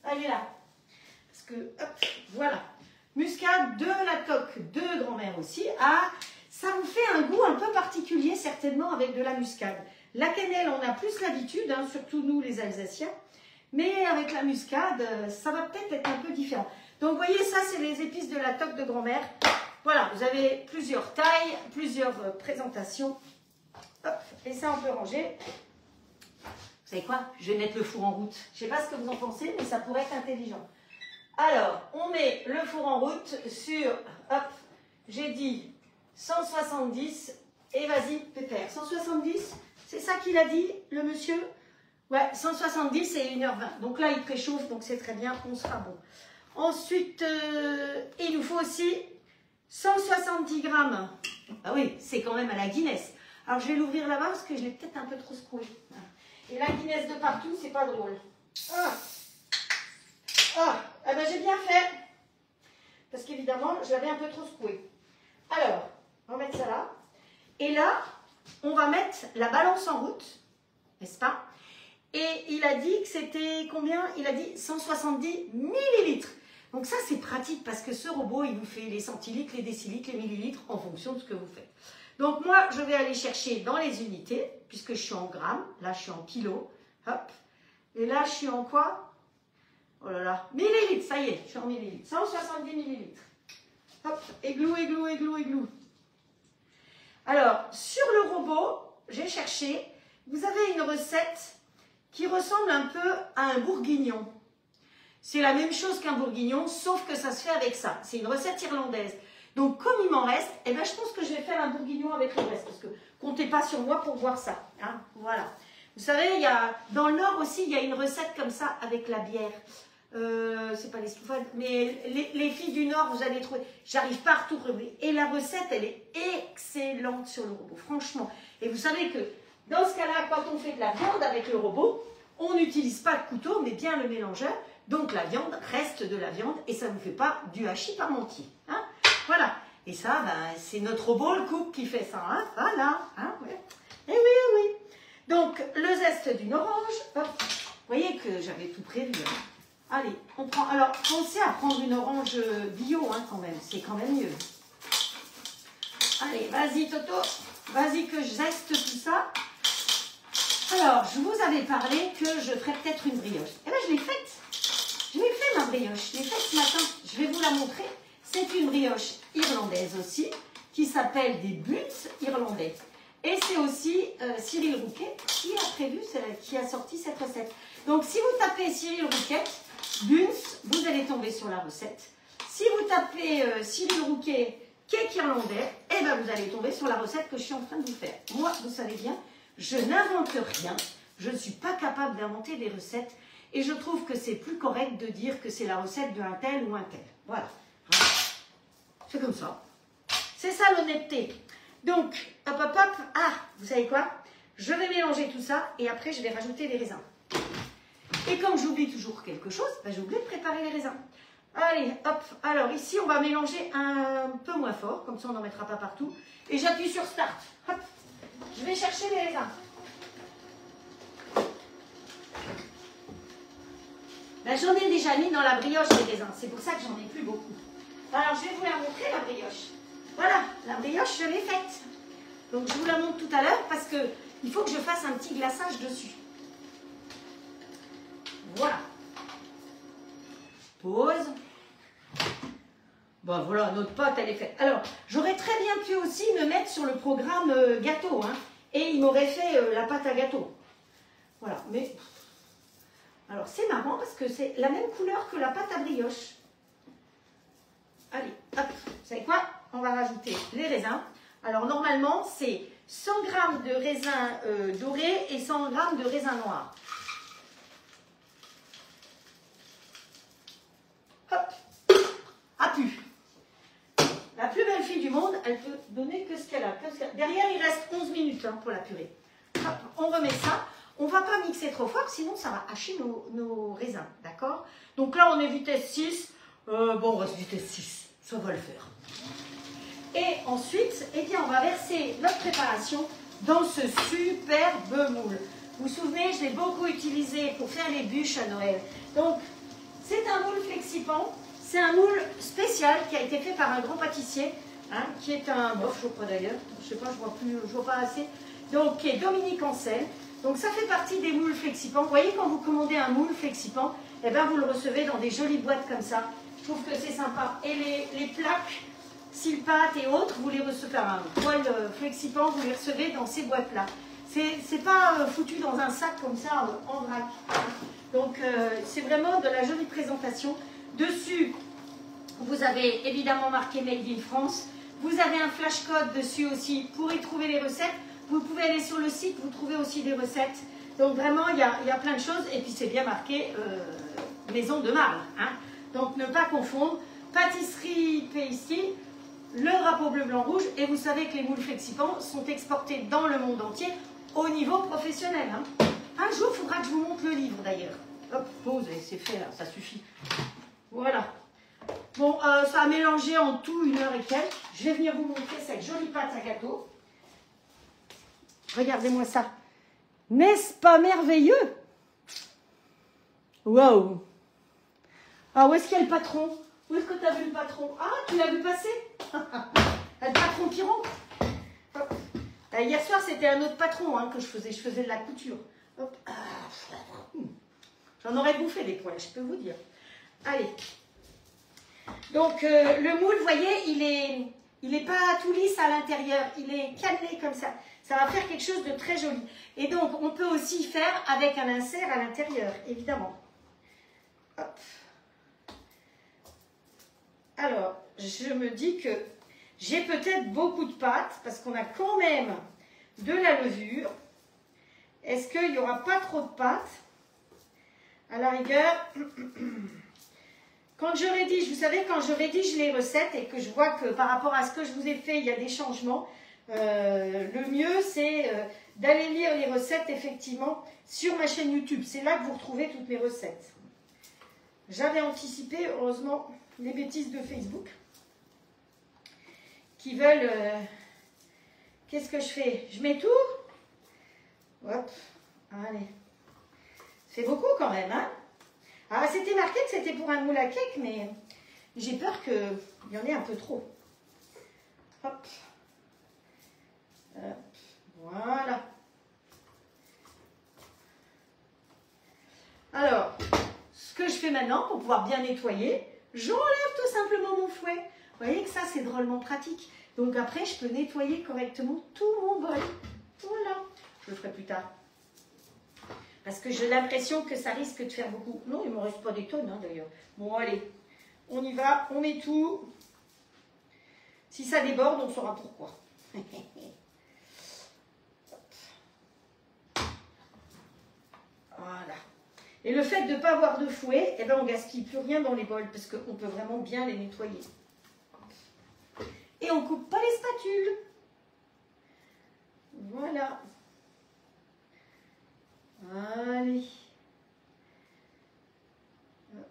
elle est là. Parce que, hop, voilà. Muscade de la toque de grand-mère aussi. Ah, ça vous fait un goût un peu particulier, certainement, avec de la muscade. La cannelle, on a plus l'habitude, hein, surtout nous, les Alsaciens. Mais avec la muscade, ça va peut-être être un peu différent. Donc, vous voyez, ça, c'est les épices de la toque de grand-mère. Voilà, vous avez plusieurs tailles, plusieurs présentations. Hop, et ça, on peut ranger. Vous savez quoi? Je vais mettre le four en route. Je ne sais pas ce que vous en pensez, mais ça pourrait être intelligent. Alors, on met le four en route sur, hop, j'ai dit 170, et vas-y, Pépère. 170, c'est ça qu'il a dit, le monsieur? Ouais, 170 et 1h20. Donc là, il préchauffe, donc c'est très bien, on sera bon. Ensuite, il nous faut aussi 170 grammes. Ah oui, c'est quand même à la Guinness. Alors, je vais l'ouvrir là-bas parce que je l'ai peut-être un peu trop secoué. Et la Guinness de partout, c'est pas drôle. Ah, ah ben j'ai bien fait. Parce qu'évidemment, je l'avais un peu trop secoué. Alors, on va mettre ça là. Et là, on va mettre la balance en route, n'est-ce pas? Et il a dit que c'était combien? Il a dit 170 millilitres. Donc ça, c'est pratique parce que ce robot, il vous fait les centilitres, les décilitres, les millilitres en fonction de ce que vous faites. Donc moi, je vais aller chercher dans les unités, puisque je suis en grammes. Là, je suis en kilos. Hop. Et là, je suis en quoi? Oh là là. Millilitres, ça y est, je suis en millilitres. 170 millilitres. Hop. Églou, églou, églou, églou. Alors, sur le robot, j'ai cherché. Vous avez une recette qui ressemble un peu à un bourguignon. C'est la même chose qu'un bourguignon, sauf que ça se fait avec ça. C'est une recette irlandaise. Donc, comme il m'en reste, eh ben, je pense que je vais faire un bourguignon avec le reste. Parce que comptez pas sur moi pour voir ça. Hein, voilà. Vous savez, dans le Nord aussi, il y a une recette comme ça avec la bière. C'est pas les stouffades, mais les filles du Nord, vous allez trouver. J'arrive pas à retrouver. Et la recette, elle est excellente sur le robot, franchement. Et vous savez que dans ce cas-là, quand on fait de la viande avec le robot, on n'utilise pas le couteau, mais bien le mélangeur. Donc la viande reste de la viande et ça ne vous fait pas du hachis parmentier. Hein, voilà. Et ça, ben, c'est notre robot, le cook, qui fait ça. Hein, voilà. Hein, ouais. Et oui, oui. Donc, le zeste d'une orange. Hop. Vous voyez que j'avais tout prévu. Hein. Allez, on prend. Alors, pensez à prendre une orange bio, hein, quand même. C'est quand même mieux. Allez, vas-y, Toto. Vas-y que je zeste tout ça. Alors, je vous avais parlé que je ferais peut-être une brioche. Eh bien, je l'ai faite. Je l'ai fait, ma brioche. Je l'ai faite ce matin. Je vais vous la montrer. C'est une brioche irlandaise aussi, qui s'appelle des Bunts irlandais. Et c'est aussi Cyril Rouquet qui a prévu, qui a sorti cette recette. Donc, si vous tapez Cyril Rouquet, Bunts, vous allez tomber sur la recette. Si vous tapez Cyril Rouquet, cake irlandais, eh ben, vous allez tomber sur la recette que je suis en train de vous faire. Moi, vous savez bien, je n'invente rien. Je ne suis pas capable d'inventer des recettes. Et je trouve que c'est plus correct de dire que c'est la recette d'un tel ou un tel. Voilà. C'est comme ça. C'est ça l'honnêteté. Donc, hop, hop, hop. Ah, vous savez quoi? Je vais mélanger tout ça et après, je vais rajouter les raisins. Et comme j'oublie toujours quelque chose, ben, j'ai oublié de préparer les raisins. Allez, hop. Alors, ici, on va mélanger un peu moins fort. Comme ça, on n'en mettra pas partout. Et j'appuie sur Start. Hop. Je vais chercher les raisins. Ben, j'en ai déjà mis dans la brioche les raisins. C'est pour ça que j'en ai plus beaucoup. Alors, je vais vous la montrer, la brioche. Voilà, la brioche, je l'ai faite. Donc, je vous la montre tout à l'heure parce qu'il faut que je fasse un petit glaçage dessus. Voilà. Pause. Bon, voilà, notre pâte, elle est faite. Alors, j'aurais très bien pu aussi me mettre sur le programme gâteau. Hein, et il m'aurait fait la pâte à gâteau. Voilà, mais... Alors, c'est marrant parce que c'est la même couleur que la pâte à brioche. Allez, hop. Vous savez quoi? On va rajouter les raisins. Alors, normalement, c'est 100 g de raisins dorés et 100 g de raisins noirs. Hop. A pu. La plus belle fille du monde, elle peut donner que ce qu'elle a. Derrière, il reste 11 minutes hein, pour la purée. Hop, on remet ça. On ne va pas mixer trop fort, sinon ça va hacher nos raisins, d'accord? Donc là, on est vitesse 6. Bon, on reste vitesse 6, ça va le faire. Et ensuite, eh bien, on va verser notre préparation dans ce superbe moule. Vous vous souvenez, je l'ai beaucoup utilisé pour faire les bûches à Noël. Donc, c'est un moule flexipan. C'est un moule spécial qui a été fait par un grand pâtissier, hein, qui est un bof, je crois d'ailleurs. Je sais pas, je vois pas assez. Donc, qui est Dominique Ancel. Donc ça fait partie des moules flexipans. Vous voyez, quand vous commandez un moule flexipan, eh ben, vous le recevez dans des jolies boîtes comme ça. Je trouve que c'est sympa. Et les plaques, silpates et autres, vous les recevez par un poêle flexipan, vous les recevez dans ces boîtes-là. C'est pas foutu dans un sac comme ça en vrac. Donc c'est vraiment de la jolie présentation. Dessus, vous avez évidemment marqué Made in France. Vous avez un flash code dessus aussi pour y trouver les recettes. Vous pouvez aller sur le site, vous trouvez aussi des recettes. Donc vraiment, il y a plein de choses. Et puis c'est bien marqué Maison de Marle. Hein. Donc ne pas confondre. Pâtisserie Pasty, le drapeau bleu, blanc, rouge. Et vous savez que les moules Flexipans sont exportés dans le monde entier au niveau professionnel. Hein. Un jour, il faudra que je vous montre le livre d'ailleurs. Hop, pause, c'est fait là, ça suffit. Voilà. Bon, ça a mélangé en tout 1 heure et quelques. Je vais venir vous montrer cette jolie pâte à gâteau. Regardez-moi ça. N'est-ce pas merveilleux? Waouh! Ah, où est-ce qu'il y a le patron? Où est-ce que tu as vu le patron? Ah, tu l'as vu passer? Le patron qui rentre. Hier soir, c'était un autre patron hein, que je faisais. Je faisais de la couture. Hop. J'en aurais bouffé des poils, je peux vous dire. Allez. Donc, le moule, vous voyez, il est pas tout lisse à l'intérieur. Il est cannelé comme ça. Ça va faire quelque chose de très joli. Et donc, on peut aussi faire avec un insert à l'intérieur, évidemment. Hop. Alors, je me dis que j'ai peut-être beaucoup de pâte parce qu'on a quand même de la levure. Est-ce qu'il n'y aura pas trop de pâte? À la rigueur, quand je rédige, vous savez, quand je rédige les recettes et que je vois que par rapport à ce que je vous ai fait, il y a des changements, le mieux c'est d'aller lire les recettes effectivement sur ma chaîne YouTube. C'est là que vous retrouvez toutes mes recettes. J'avais anticipé, heureusement, les bêtises de Facebook qui veulent... Qu'est-ce que je fais? Je mets tout. Hop, allez. C'est beaucoup quand même, hein? Ah, c'était marqué que c'était pour un moule à cake, mais j'ai peur qu'il y en ait un peu trop. Hop. Voilà. Alors, ce que je fais maintenant, pour pouvoir bien nettoyer, j'enlève tout simplement mon fouet. Vous voyez que ça, c'est drôlement pratique. Donc après, je peux nettoyer correctement tout mon bol. Voilà. Je le ferai plus tard. Parce que j'ai l'impression que ça risque de faire beaucoup. Non, il ne me reste pas des tonnes, hein, d'ailleurs. Bon, allez. On y va. On met tout. Si ça déborde, on saura pourquoi. Voilà. Et le fait de ne pas avoir de fouet, eh ben, on ne gaspille plus rien dans les bols parce qu'on peut vraiment bien les nettoyer. Et on ne coupe pas les spatules. Voilà. Allez. Hop.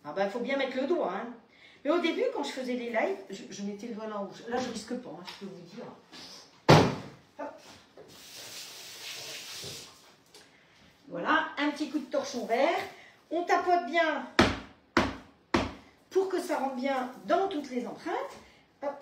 Ah ben, il faut bien mettre le doigt. Hein. Mais au début, quand je faisais les lives, je mettais le doigt là-haut. Là, je risque pas, hein, je peux vous dire. Hop. Voilà, un petit coup de torchon vert. On tapote bien pour que ça rentre bien dans toutes les empreintes. Hop.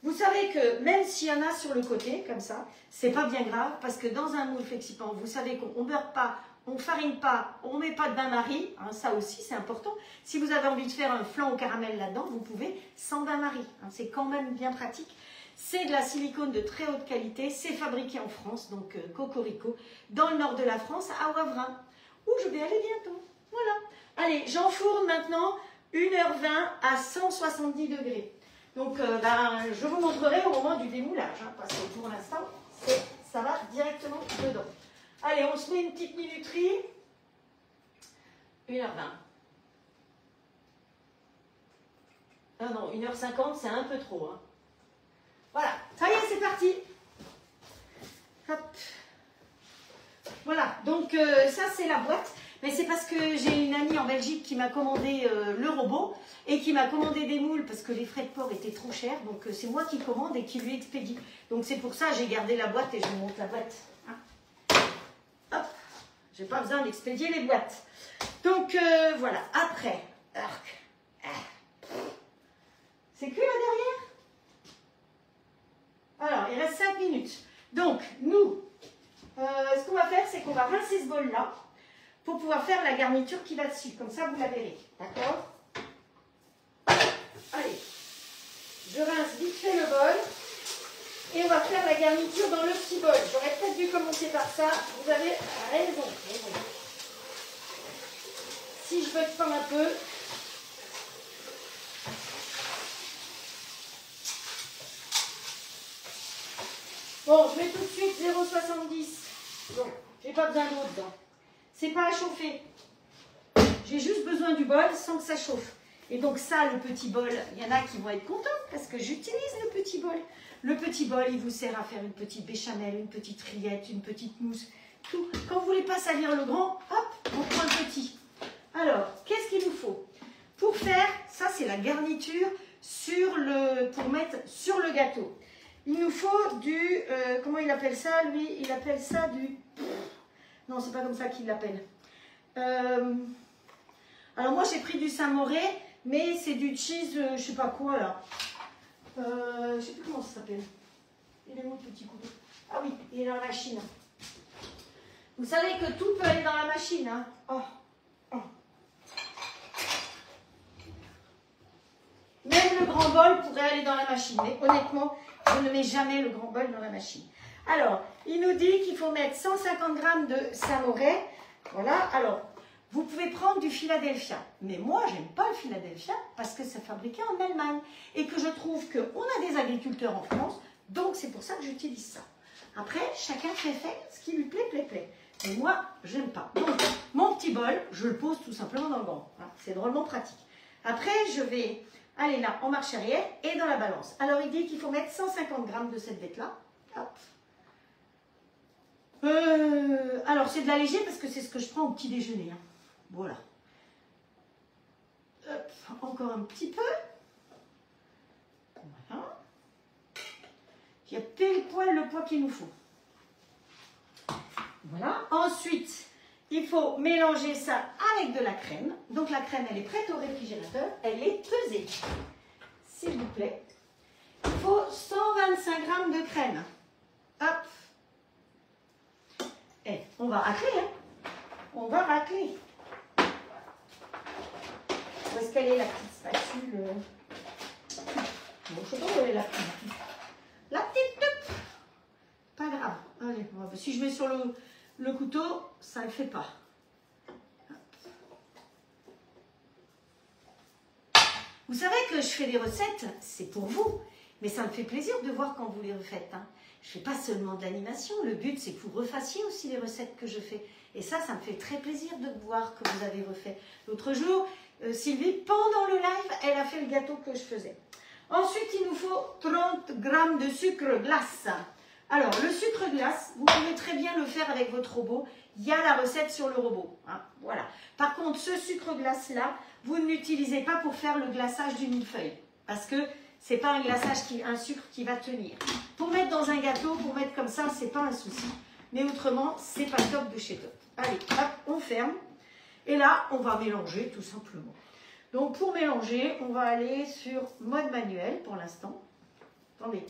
Vous savez que même s'il y en a sur le côté, comme ça, c'est pas bien grave, parce que dans un moule Flexipan, vous savez qu'on ne beurre pas, on ne farine pas, on ne met pas de bain-marie, hein, ça aussi c'est important. Si vous avez envie de faire un flan au caramel là-dedans, vous pouvez sans bain-marie, hein, c'est quand même bien pratique. C'est de la silicone de très haute qualité, c'est fabriqué en France, donc Cocorico, dans le nord de la France, à Wavrin, où je vais aller bientôt. Voilà. Allez, j'enfourne maintenant 1h20 à 170 degrés. Donc, je vous montrerai au moment du démoulage, hein, parce que pour l'instant, ça va directement dedans. Allez, on se met une petite minuterie. 1h20. Ah non, 1h50, c'est un peu trop. Hein. Voilà, ça y est, c'est parti. Hop. Voilà, donc ça, c'est la boîte. Mais c'est parce que j'ai une amie en Belgique qui m'a commandé le robot et qui m'a commandé des moules parce que les frais de port étaient trop chers. Donc c'est moi qui commande et qui lui expédie. Donc c'est pour ça que j'ai gardé la boîte et je vous montre la boîte. Hein. Hop, j'ai pas besoin d'expédier les boîtes. Donc voilà, après, c'est cuit là derrière. Alors, il reste 5 minutes. Donc, nous, ce qu'on va faire, c'est qu'on va rincer ce bol-là pour pouvoir faire la garniture qui va dessus. Comme ça, vous la verrez. D'accord? Allez, je rince vite fait le bol. Et on va faire la garniture dans le petit bol. J'aurais peut-être dû commencer par ça. Vous avez raison. Si je veux prendre un peu. Bon, je mets tout de suite 0,70. Bon, j'ai pas besoin d'eau dedans. C'est pas à chauffer. J'ai juste besoin du bol sans que ça chauffe. Et donc ça, le petit bol, il y en a qui vont être contents parce que j'utilise le petit bol. Le petit bol, il vous sert à faire une petite béchamel, une petite rillette, une petite mousse, tout. Quand vous ne voulez pas salir le grand, hop, on prend le petit. Alors, qu'est-ce qu'il nous faut? Pour faire, ça c'est la garniture pour mettre sur le gâteau. Il nous faut du, comment il appelle ça lui? Il appelle ça du... Non, c'est pas comme ça qu'il l'appelle. Alors moi j'ai pris du Saint-Moré, mais c'est du cheese, je sais pas quoi là. Je sais plus comment ça s'appelle. Il est où le petit couteau? Ah oui, il est dans la machine. Vous savez que tout peut aller dans la machine. Hein. Oh. Oh. Même le grand bol pourrait aller dans la machine. Mais honnêtement, je ne mets jamais le grand bol dans la machine. Alors, il nous dit qu'il faut mettre 150 g de Saint-Moré. Voilà, alors... Vous pouvez prendre du Philadelphia, mais moi, j'aime pas le Philadelphia parce que c'est fabriqué en Allemagne et que je trouve qu'on a des agriculteurs en France, donc c'est pour ça que j'utilise ça. Après, chacun fait ce qui lui plaît. Mais moi, j'aime pas. Donc, mon petit bol, je le pose tout simplement dans le grand. Hein, c'est drôlement pratique. Après, je vais aller là en marche arrière et dans la balance. Alors, il dit qu'il faut mettre 150 g de cette bête-là. Hop. Alors, c'est de la léger parce que c'est ce que je prends au petit déjeuner. Hein. Voilà. Hop, encore un petit peu. Voilà. Il y a pile poil le poids qu'il nous faut. Voilà. Ensuite, il faut mélanger ça avec de la crème. Donc la crème, elle est prête au réfrigérateur. Elle est pesée. S'il vous plaît. Il faut 125 g de crème. Hop. Et on va racler. Hein. On va racler. Où est-ce qu'elle est la petite spatule? Bon, je sais pas où elle est la petite. La petite toupe. Pas grave. Allez, si je mets sur le couteau, ça ne le fait pas. Vous savez que je fais des recettes, c'est pour vous. Mais ça me fait plaisir de voir quand vous les refaites. Hein. Je ne fais pas seulement de l'animation. Le but, c'est que vous refassiez aussi les recettes que je fais. Et ça me fait très plaisir de voir que vous avez refait. L'autre jour... Sylvie, pendant le live, elle a fait le gâteau que je faisais. Ensuite, il nous faut 30 g de sucre glace. Alors, le sucre glace, vous pouvez très bien le faire avec votre robot. Il y a la recette sur le robot. Hein, voilà. Par contre, ce sucre glace-là, vous ne l'utilisez pas pour faire le glaçage du millefeuille. Parce que ce n'est pas un sucre qui va tenir. Pour mettre dans un gâteau, pour mettre comme ça, ce n'est pas un souci. Mais autrement, c'est pas top de chez top. Allez, hop, on ferme. Et là, on va mélanger tout simplement. Donc, pour mélanger, on va aller sur mode manuel pour l'instant. Attendez.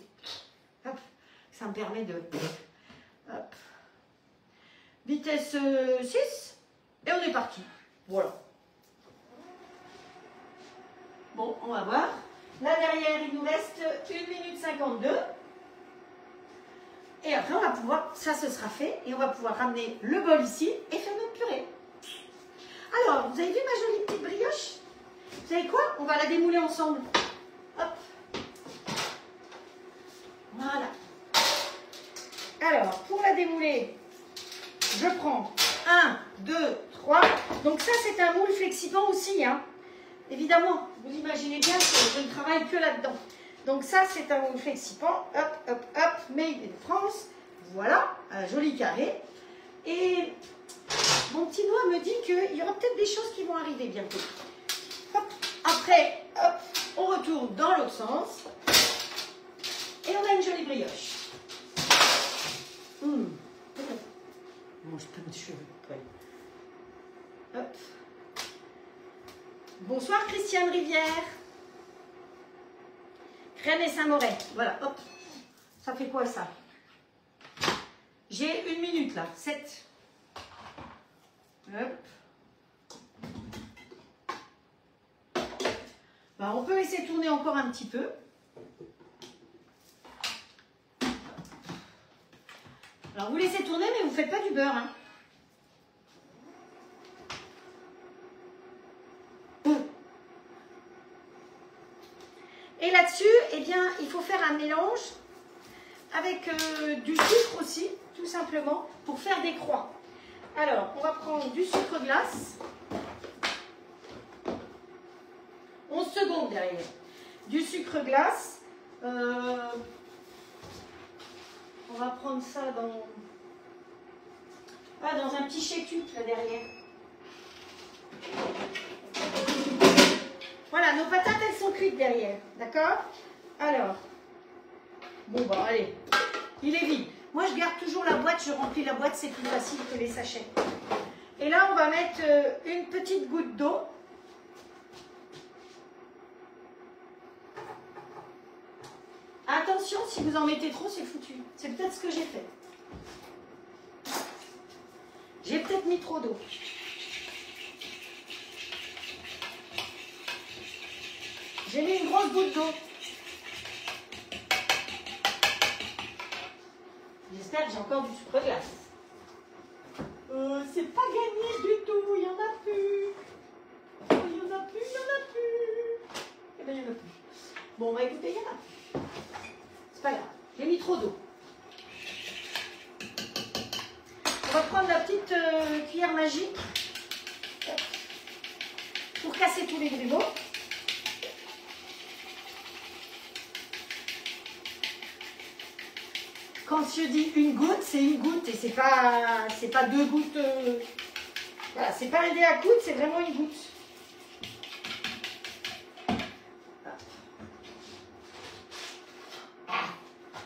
Hop. Ça me permet de... Hop. Vitesse 6. Et on est parti. Voilà. Bon, on va voir. Là, derrière, il nous reste 1 minute 52. Et après, on va pouvoir... Ça, ce sera fait. Et on va pouvoir ramener le bol ici et faire notre purée. Alors, vous avez vu ma jolie petite brioche? Vous savez quoi? On va la démouler ensemble. Hop. Voilà. Alors, pour la démouler, je prends 1, 2, 3. Donc ça, c'est un moule flexipant aussi. Hein. Évidemment, vous imaginez bien que je ne travaille que là-dedans. Donc ça, c'est un moule flexipant. Hop, hop, hop. Made in France. Voilà, un joli carré. Et... mon petit doigt me dit qu'il y aura peut-être des choses qui vont arriver bientôt. Hop. Après, hop, on retourne dans l'autre sens. Et on a une jolie brioche. On mange pas de cheveux. Ouais. Hop. Bonsoir Christiane Rivière. Crème et Saint-Moré. Voilà, hop. Ça fait quoi ça? J'ai 1 minute là, 7. Hop. Ben, on peut laisser tourner encore un petit peu. Alors vous laissez tourner, mais vous ne faites pas du beurre. Hein. Et là-dessus, eh bien, il faut faire un mélange avec du sucre aussi, tout simplement, pour faire des croix. Alors, on va prendre du sucre glace. 11 secondes derrière. Du sucre glace. On va prendre ça dans un petit shake-up là derrière. Voilà, nos patates, elles sont cuites derrière. D'accord? Alors, bon, bah, allez. Il est vide. Moi, je garde toujours la boîte. Je remplis la boîte. C'est plus facile que les sachets. Et là, on va mettre une petite goutte d'eau. Attention, si vous en mettez trop, c'est foutu. C'est peut-être ce que j'ai fait. J'ai peut-être mis trop d'eau. J'ai mis une grosse goutte d'eau. J'espère que j'ai encore du sucre glace. C'est pas gagné du tout. Il n'y en a plus. Il n'y en a plus, il n'y en a plus. Eh bien, il n'y en a plus. Bon, bah écoutez, il y en a plus. C'est pas grave. J'ai mis trop d'eau. On va prendre la petite cuillère magique pour casser tous les grumeaux. Quand je dis une goutte, c'est une goutte et c'est pas 2 gouttes. Voilà, c'est pas un dé à coudre, c'est vraiment une goutte.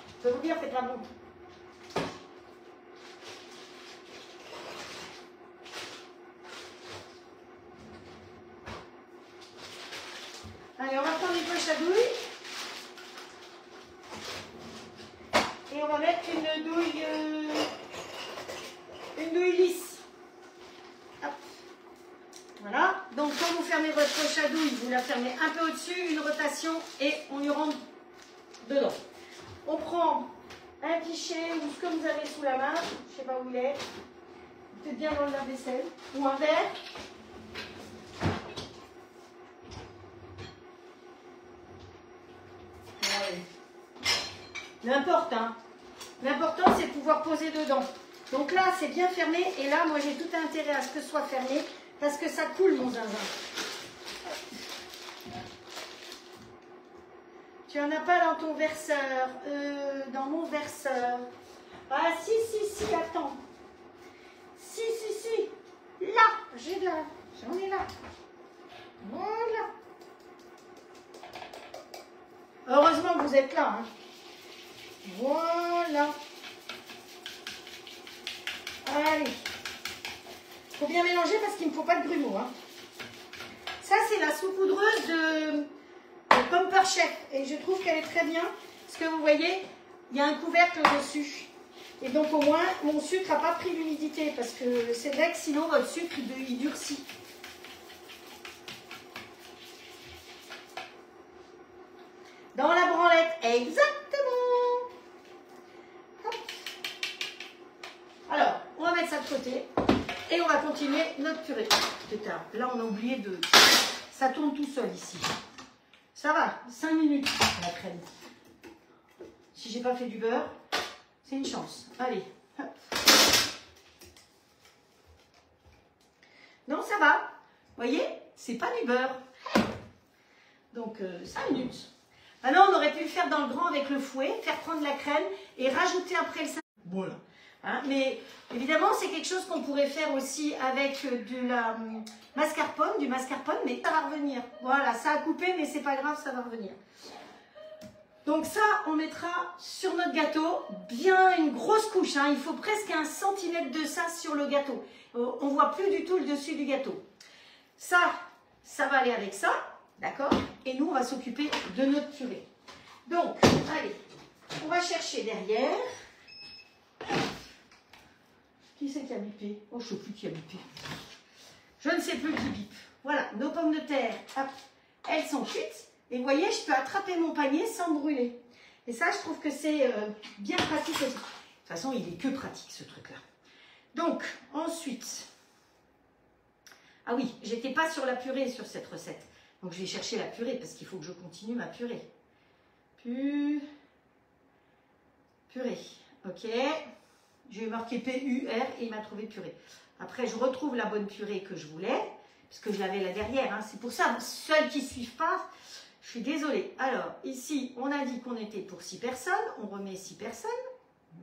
Je peux vous dire, faites la montre. Allez, on va prendre une poche à douille. Et on va mettre une douille lisse. Hop. Voilà. Donc, quand vous fermez votre poche à douille, vous la fermez un peu au-dessus, une rotation, et on y rentre dedans. On prend un pichet ou ce que vous avez sous la main, je ne sais pas où il est, peut-être bien dans le lave-vaisselle, ou un verre. N'importe, hein. L'important, c'est de pouvoir poser dedans. Donc là, c'est bien fermé. Et là, moi, j'ai tout intérêt à ce que ce soit fermé parce que ça coule, mon zinzin. Tu en as pas dans ton verseur. Dans mon verseur. Ah, si, attends. Si. Là, j'en ai là. Voilà. Heureusement que vous êtes là, hein. Voilà. Allez. Il faut bien mélanger parce qu'il ne me faut pas de grumeaux. Hein. Ça, c'est la saupoudreuse de pomme par chef. Et je trouve qu'elle est très bien. Parce que vous voyez, il y a un couvercle dessus. Et donc, au moins, mon sucre n'a pas pris l'humidité. Parce que c'est vrai que sinon, votre sucre, il durcit. Dans la branlette. Exactement. Hop. Alors, on va mettre ça de côté. Et on va continuer notre purée. Putain, là, on a oublié de... Ça tourne tout seul ici. Ça va, 5 minutes la crème. Si j'ai pas fait du beurre, c'est une chance. Allez, hop. Non, ça va. Vous voyez, c'est pas du beurre. Donc, 5 minutes. Maintenant, on aurait pu le faire dans le grand avec le fouet, faire prendre la crème et rajouter après le... Voilà. Hein, mais évidemment, c'est quelque chose qu'on pourrait faire aussi avec de la mascarpone, du mascarpone, mais ça va revenir. Voilà, ça a coupé, mais c'est pas grave, ça va revenir. Donc ça, on mettra sur notre gâteau, bien une grosse couche. Hein, il faut presque 1 centimètre de ça sur le gâteau. On voit plus du tout le dessus du gâteau. Ça va aller avec ça, d'accord? Et nous, on va s'occuper de notre purée. Donc, allez, on va chercher derrière. Qui c'est qui a bipé? Oh, je ne sais plus qui a bipé. Je ne sais plus qui bipe. Voilà, nos pommes de terre, hop, elles sont cuites. Et vous voyez, je peux attraper mon panier sans brûler. Et ça, je trouve que c'est bien pratique aussi. toute façon, il est que pratique ce truc-là. Donc, ensuite, ah oui, j'étais pas sur la purée sur cette recette. Donc, je vais chercher la purée parce qu'il faut que je continue ma purée. Purée, ok. J'ai marqué PUR et il m'a trouvé purée. Après, je retrouve la bonne purée que je voulais, parce que je l'avais là derrière. Hein. C'est pour ça, celles qui ne suivent pas, je suis désolée. Alors, ici, on a dit qu'on était pour 6 personnes. On remet 6 personnes.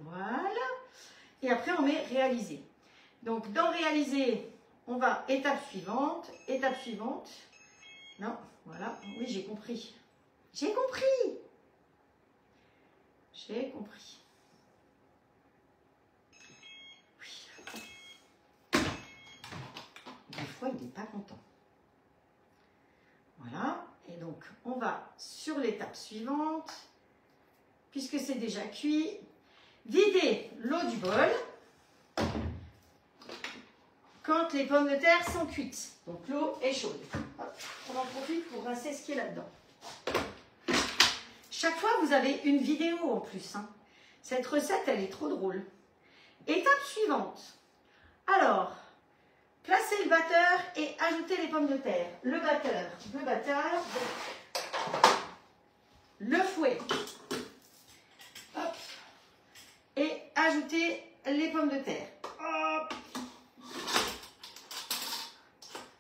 Voilà. Et après, on met réaliser. Donc, dans réaliser, on va étape suivante. Étape suivante. Non, voilà. Oui, j'ai compris. J'ai compris. J'ai compris. Des fois, il n'est pas content. Voilà. Et donc, on va sur l'étape suivante. Puisque c'est déjà cuit, vider l'eau du bol quand les pommes de terre sont cuites. Donc, l'eau est chaude. Hop, on en profite pour rincer ce qui est là-dedans. Chaque fois, vous avez une vidéo en plus. Hein. Cette recette, elle est trop drôle. Étape suivante. Alors, placez le batteur et ajoutez les pommes de terre. Le batteur, le fouet. Hop. Et ajoutez les pommes de terre. Hop.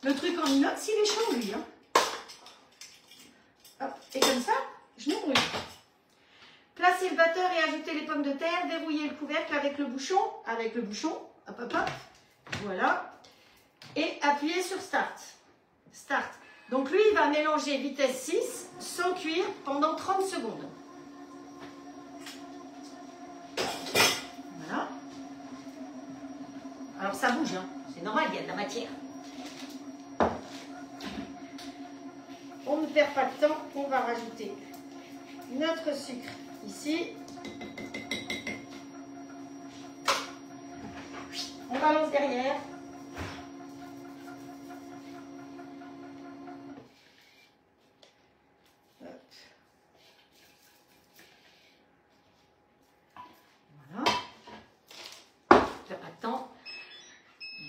Le truc en inox, il est chaud, lui. Hein. Hop. Et comme ça, je ne brûle. Placez le batteur et ajoutez les pommes de terre. Verrouillez le couvercle avec le bouchon. Hop, hop, hop. Voilà. Et appuyez sur Start. Start. Donc lui, il va mélanger vitesse 6 sans cuire pendant 30 secondes. Voilà. Alors ça bouge, hein. C'est normal, il y a de la matière. On ne perd pas de temps, on va rajouter notre sucre ici. On balance derrière. Voilà. Perd pas de temps.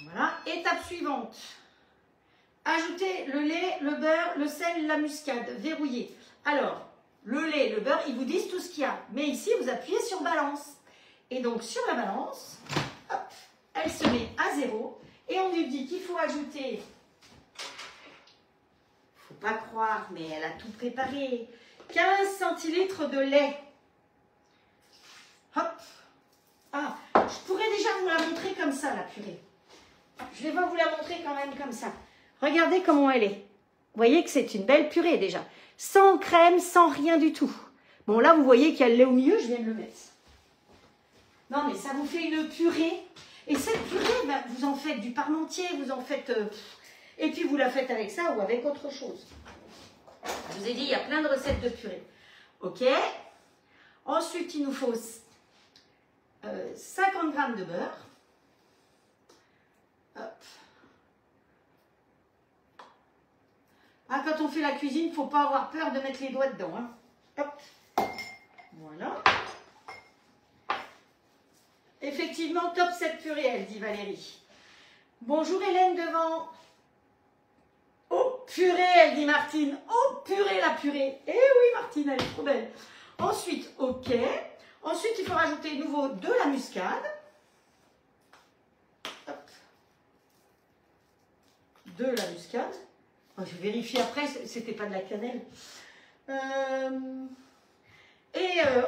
Voilà. Étape suivante. Ajoutez le lait, le beurre, le sel, la muscade, verrouillé. Alors, le lait, le beurre, ils vous disent tout ce qu'il y a. Mais ici, vous appuyez sur balance. Et donc, sur la balance, hop, elle se met à 0. Et on lui dit qu'il faut ajouter, faut pas croire, mais elle a tout préparé, 15 centilitres de lait. Hop. Ah, je pourrais déjà vous la montrer comme ça, la purée. Je vais vous la montrer quand même comme ça. Regardez comment elle est. Vous voyez que c'est une belle purée déjà. Sans crème, sans rien du tout. Bon, là, vous voyez qu'il y a le lait au milieu, je viens de le mettre. Non, mais ça vous fait une purée. Et cette purée, ben, vous en faites du parmentier, vous en faites... et puis, vous la faites avec ça ou avec autre chose. Je vous ai dit, il y a plein de recettes de purée. OK. Ensuite, il nous faut 50 g de beurre. Hop. Ah, quand on fait la cuisine, il ne faut pas avoir peur de mettre les doigts dedans. Hein. Hop. Voilà. Effectivement, top cette purée, elle dit Valérie. Bonjour Hélène devant. Oh, purée, elle dit Martine. Oh, purée, la purée. Eh oui, Martine, elle est trop belle. Ensuite, OK. Ensuite, il faut rajouter de nouveau de la muscade. Hop. De la muscade. Je vais vérifier après, c'était pas de la cannelle.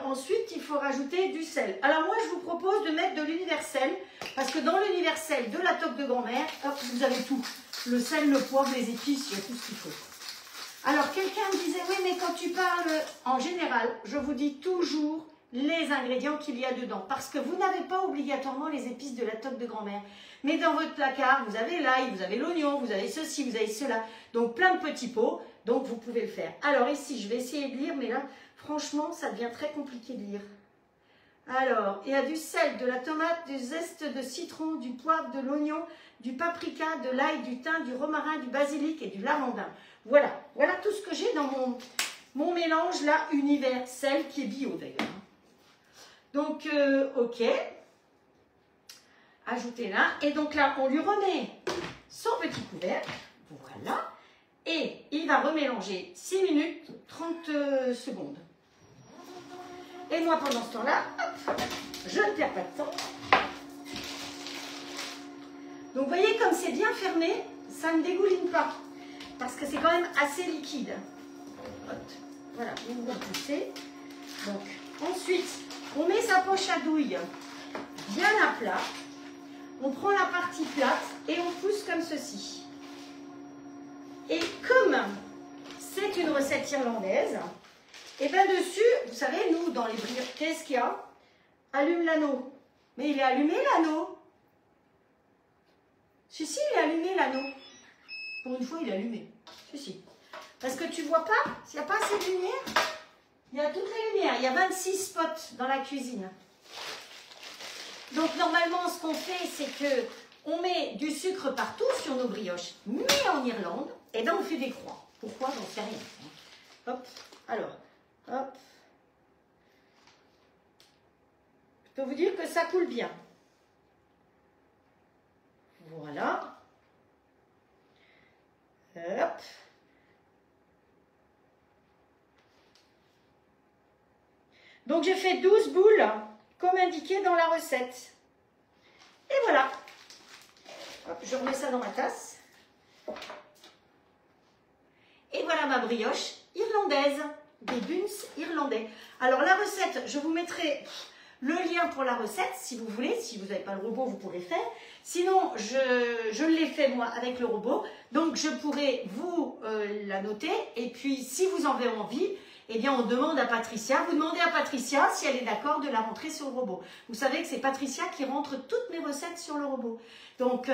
Ensuite, il faut rajouter du sel. Alors moi, je vous propose de mettre de l'universel, parce que dans l'universel de la toque de grand-mère, vous avez tout. Le sel, le poivre, les épices, il y a tout ce qu'il faut. Alors, quelqu'un me disait, oui, mais quand tu parles, en général, je vous dis toujours les ingrédients qu'il y a dedans, parce que vous n'avez pas obligatoirement les épices de la toque de grand-mère. Mais dans votre placard, vous avez l'ail, vous avez l'oignon, vous avez ceci, vous avez cela. Donc, plein de petits pots. Donc, vous pouvez le faire. Alors, ici, je vais essayer de lire, mais là, franchement, ça devient très compliqué de lire. Alors, il y a du sel, de la tomate, du zeste de citron, du poivre, de l'oignon, du paprika, de l'ail, du thym, du romarin, du basilic et du lavandin. Voilà. Voilà tout ce que j'ai dans mon mélange, là, universel, qui est bio, d'ailleurs. Donc, OK. ajouter là. Et donc là, on lui remet son petit couvercle. Voilà. Et il va remélanger 6 minutes 30 secondes. Et moi, pendant ce temps-là, je ne perds pas de temps. Donc, vous voyez, comme c'est bien fermé, ça ne dégouline pas. Parce que c'est quand même assez liquide. Voilà, vous vous poussez. Donc, ensuite, on met sa poche à douille bien à plat. On prend la partie plate et on pousse comme ceci. Et comme c'est une recette irlandaise, et bien dessus, vous savez, nous, dans les brioches, qu'est-ce qu'il y a? Allume l'anneau. Mais il est allumé l'anneau. Si, il est allumé l'anneau. Pour une fois, il est allumé. Si. Parce que tu vois pas, s'il n'y a pas assez de lumière, il y a toutes les lumières. Il y a 26 spots dans la cuisine. Donc, normalement, ce qu'on fait, c'est que on met du sucre partout sur nos brioches. Mais en Irlande, et ben on fait des croix. Pourquoi? J'en sais rien. Hop, alors, hop. Je peux vous dire que ça coule bien. Voilà. Hop. Donc, j'ai fait 12 boules, comme indiqué dans la recette. Et voilà. Hop, je remets ça dans ma tasse. Et voilà ma brioche irlandaise, des buns irlandais. Alors la recette, je vous mettrai le lien pour la recette si vous voulez. Si vous n'avez pas le robot, vous pourrez faire. Sinon, je l'ai fait moi avec le robot. Donc je pourrai vous la noter. Et puis si vous en avez envie, eh bien on demande à Patricia. Vous demandez à Patricia si elle est d'accord de la rentrer sur le robot. Vous savez que c'est Patricia qui rentre toutes mes recettes sur le robot. Donc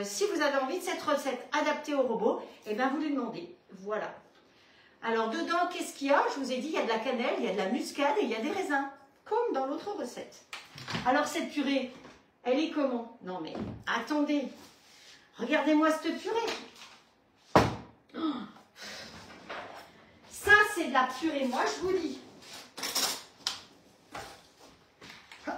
si vous avez envie de cette recette adaptée au robot, eh bien vous lui demandez. Voilà. Alors dedans, qu'est-ce qu'il y a? Je vous ai dit, il y a de la cannelle, il y a de la muscade et il y a des raisins. Comme dans l'autre recette. Alors cette purée, elle est comment? Non mais, attendez. Regardez-moi cette purée. Oh. Ça, c'est de la purée, moi je vous dis. Hop.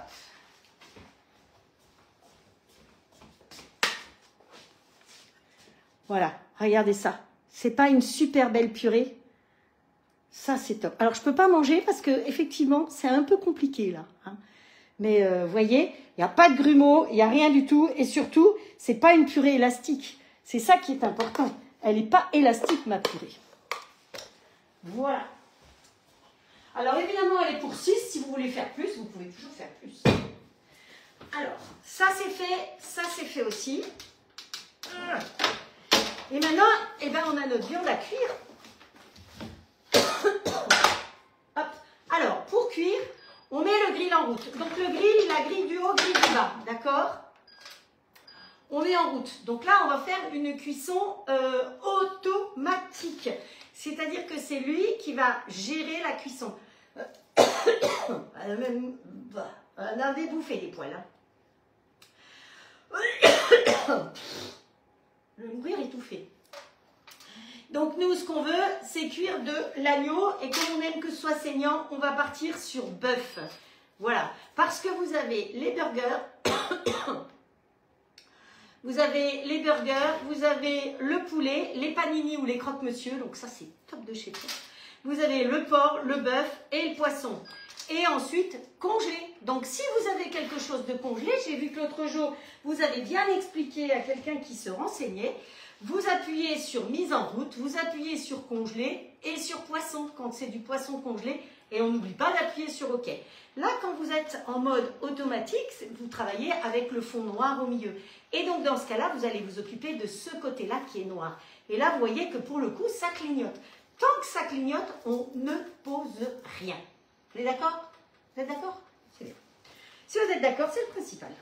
Voilà, regardez ça. C'est pas une super belle purée? Ça, c'est top. Alors, je peux pas manger parce que effectivement, c'est un peu compliqué là. Hein. Mais vous voyez, il n'y a pas de grumeaux, il n'y a rien du tout. Et surtout, c'est pas une purée élastique. C'est ça qui est important. Elle n'est pas élastique, ma purée. Voilà. Alors, évidemment, elle est pour 6. Si vous voulez faire plus, vous pouvez toujours faire plus. Alors, ça c'est fait aussi. Et maintenant, eh ben, on a notre viande à cuire. Hop. Alors, pour cuire, on met le grill en route. Donc, le grill, la grille du haut, grille du bas. D'accord? On met en route. Donc là, on va faire une cuisson automatique. C'est-à-dire que c'est lui qui va gérer la cuisson. Elle a débouffé des poils. Hein. Le mourir étouffé. Donc nous, ce qu'on veut, c'est cuire de l'agneau. Et comme on aime que ce soit saignant, on va partir sur bœuf. Voilà. Parce que vous avez les burgers. Vous avez les burgers, vous avez le poulet, les panini ou les croque-monsieur. Donc ça, c'est top de chez toi. Vous avez le porc, le bœuf et le poisson. Et ensuite, congelé. Donc si vous avez quelque chose de congelé, j'ai vu que l'autre jour, vous avez bien expliqué à quelqu'un qui se renseignait. Vous appuyez sur mise en route, vous appuyez sur congelé et sur poisson quand c'est du poisson congelé. Et on n'oublie pas d'appuyer sur OK. Là, quand vous êtes en mode automatique, vous travaillez avec le fond noir au milieu. Et donc, dans ce cas-là, vous allez vous occuper de ce côté-là qui est noir. Et là, vous voyez que pour le coup, ça clignote. Tant que ça clignote, on ne pose rien. Vous êtes d'accord? Vous êtes d'accord? C'est bien. Si vous êtes d'accord, c'est le principal.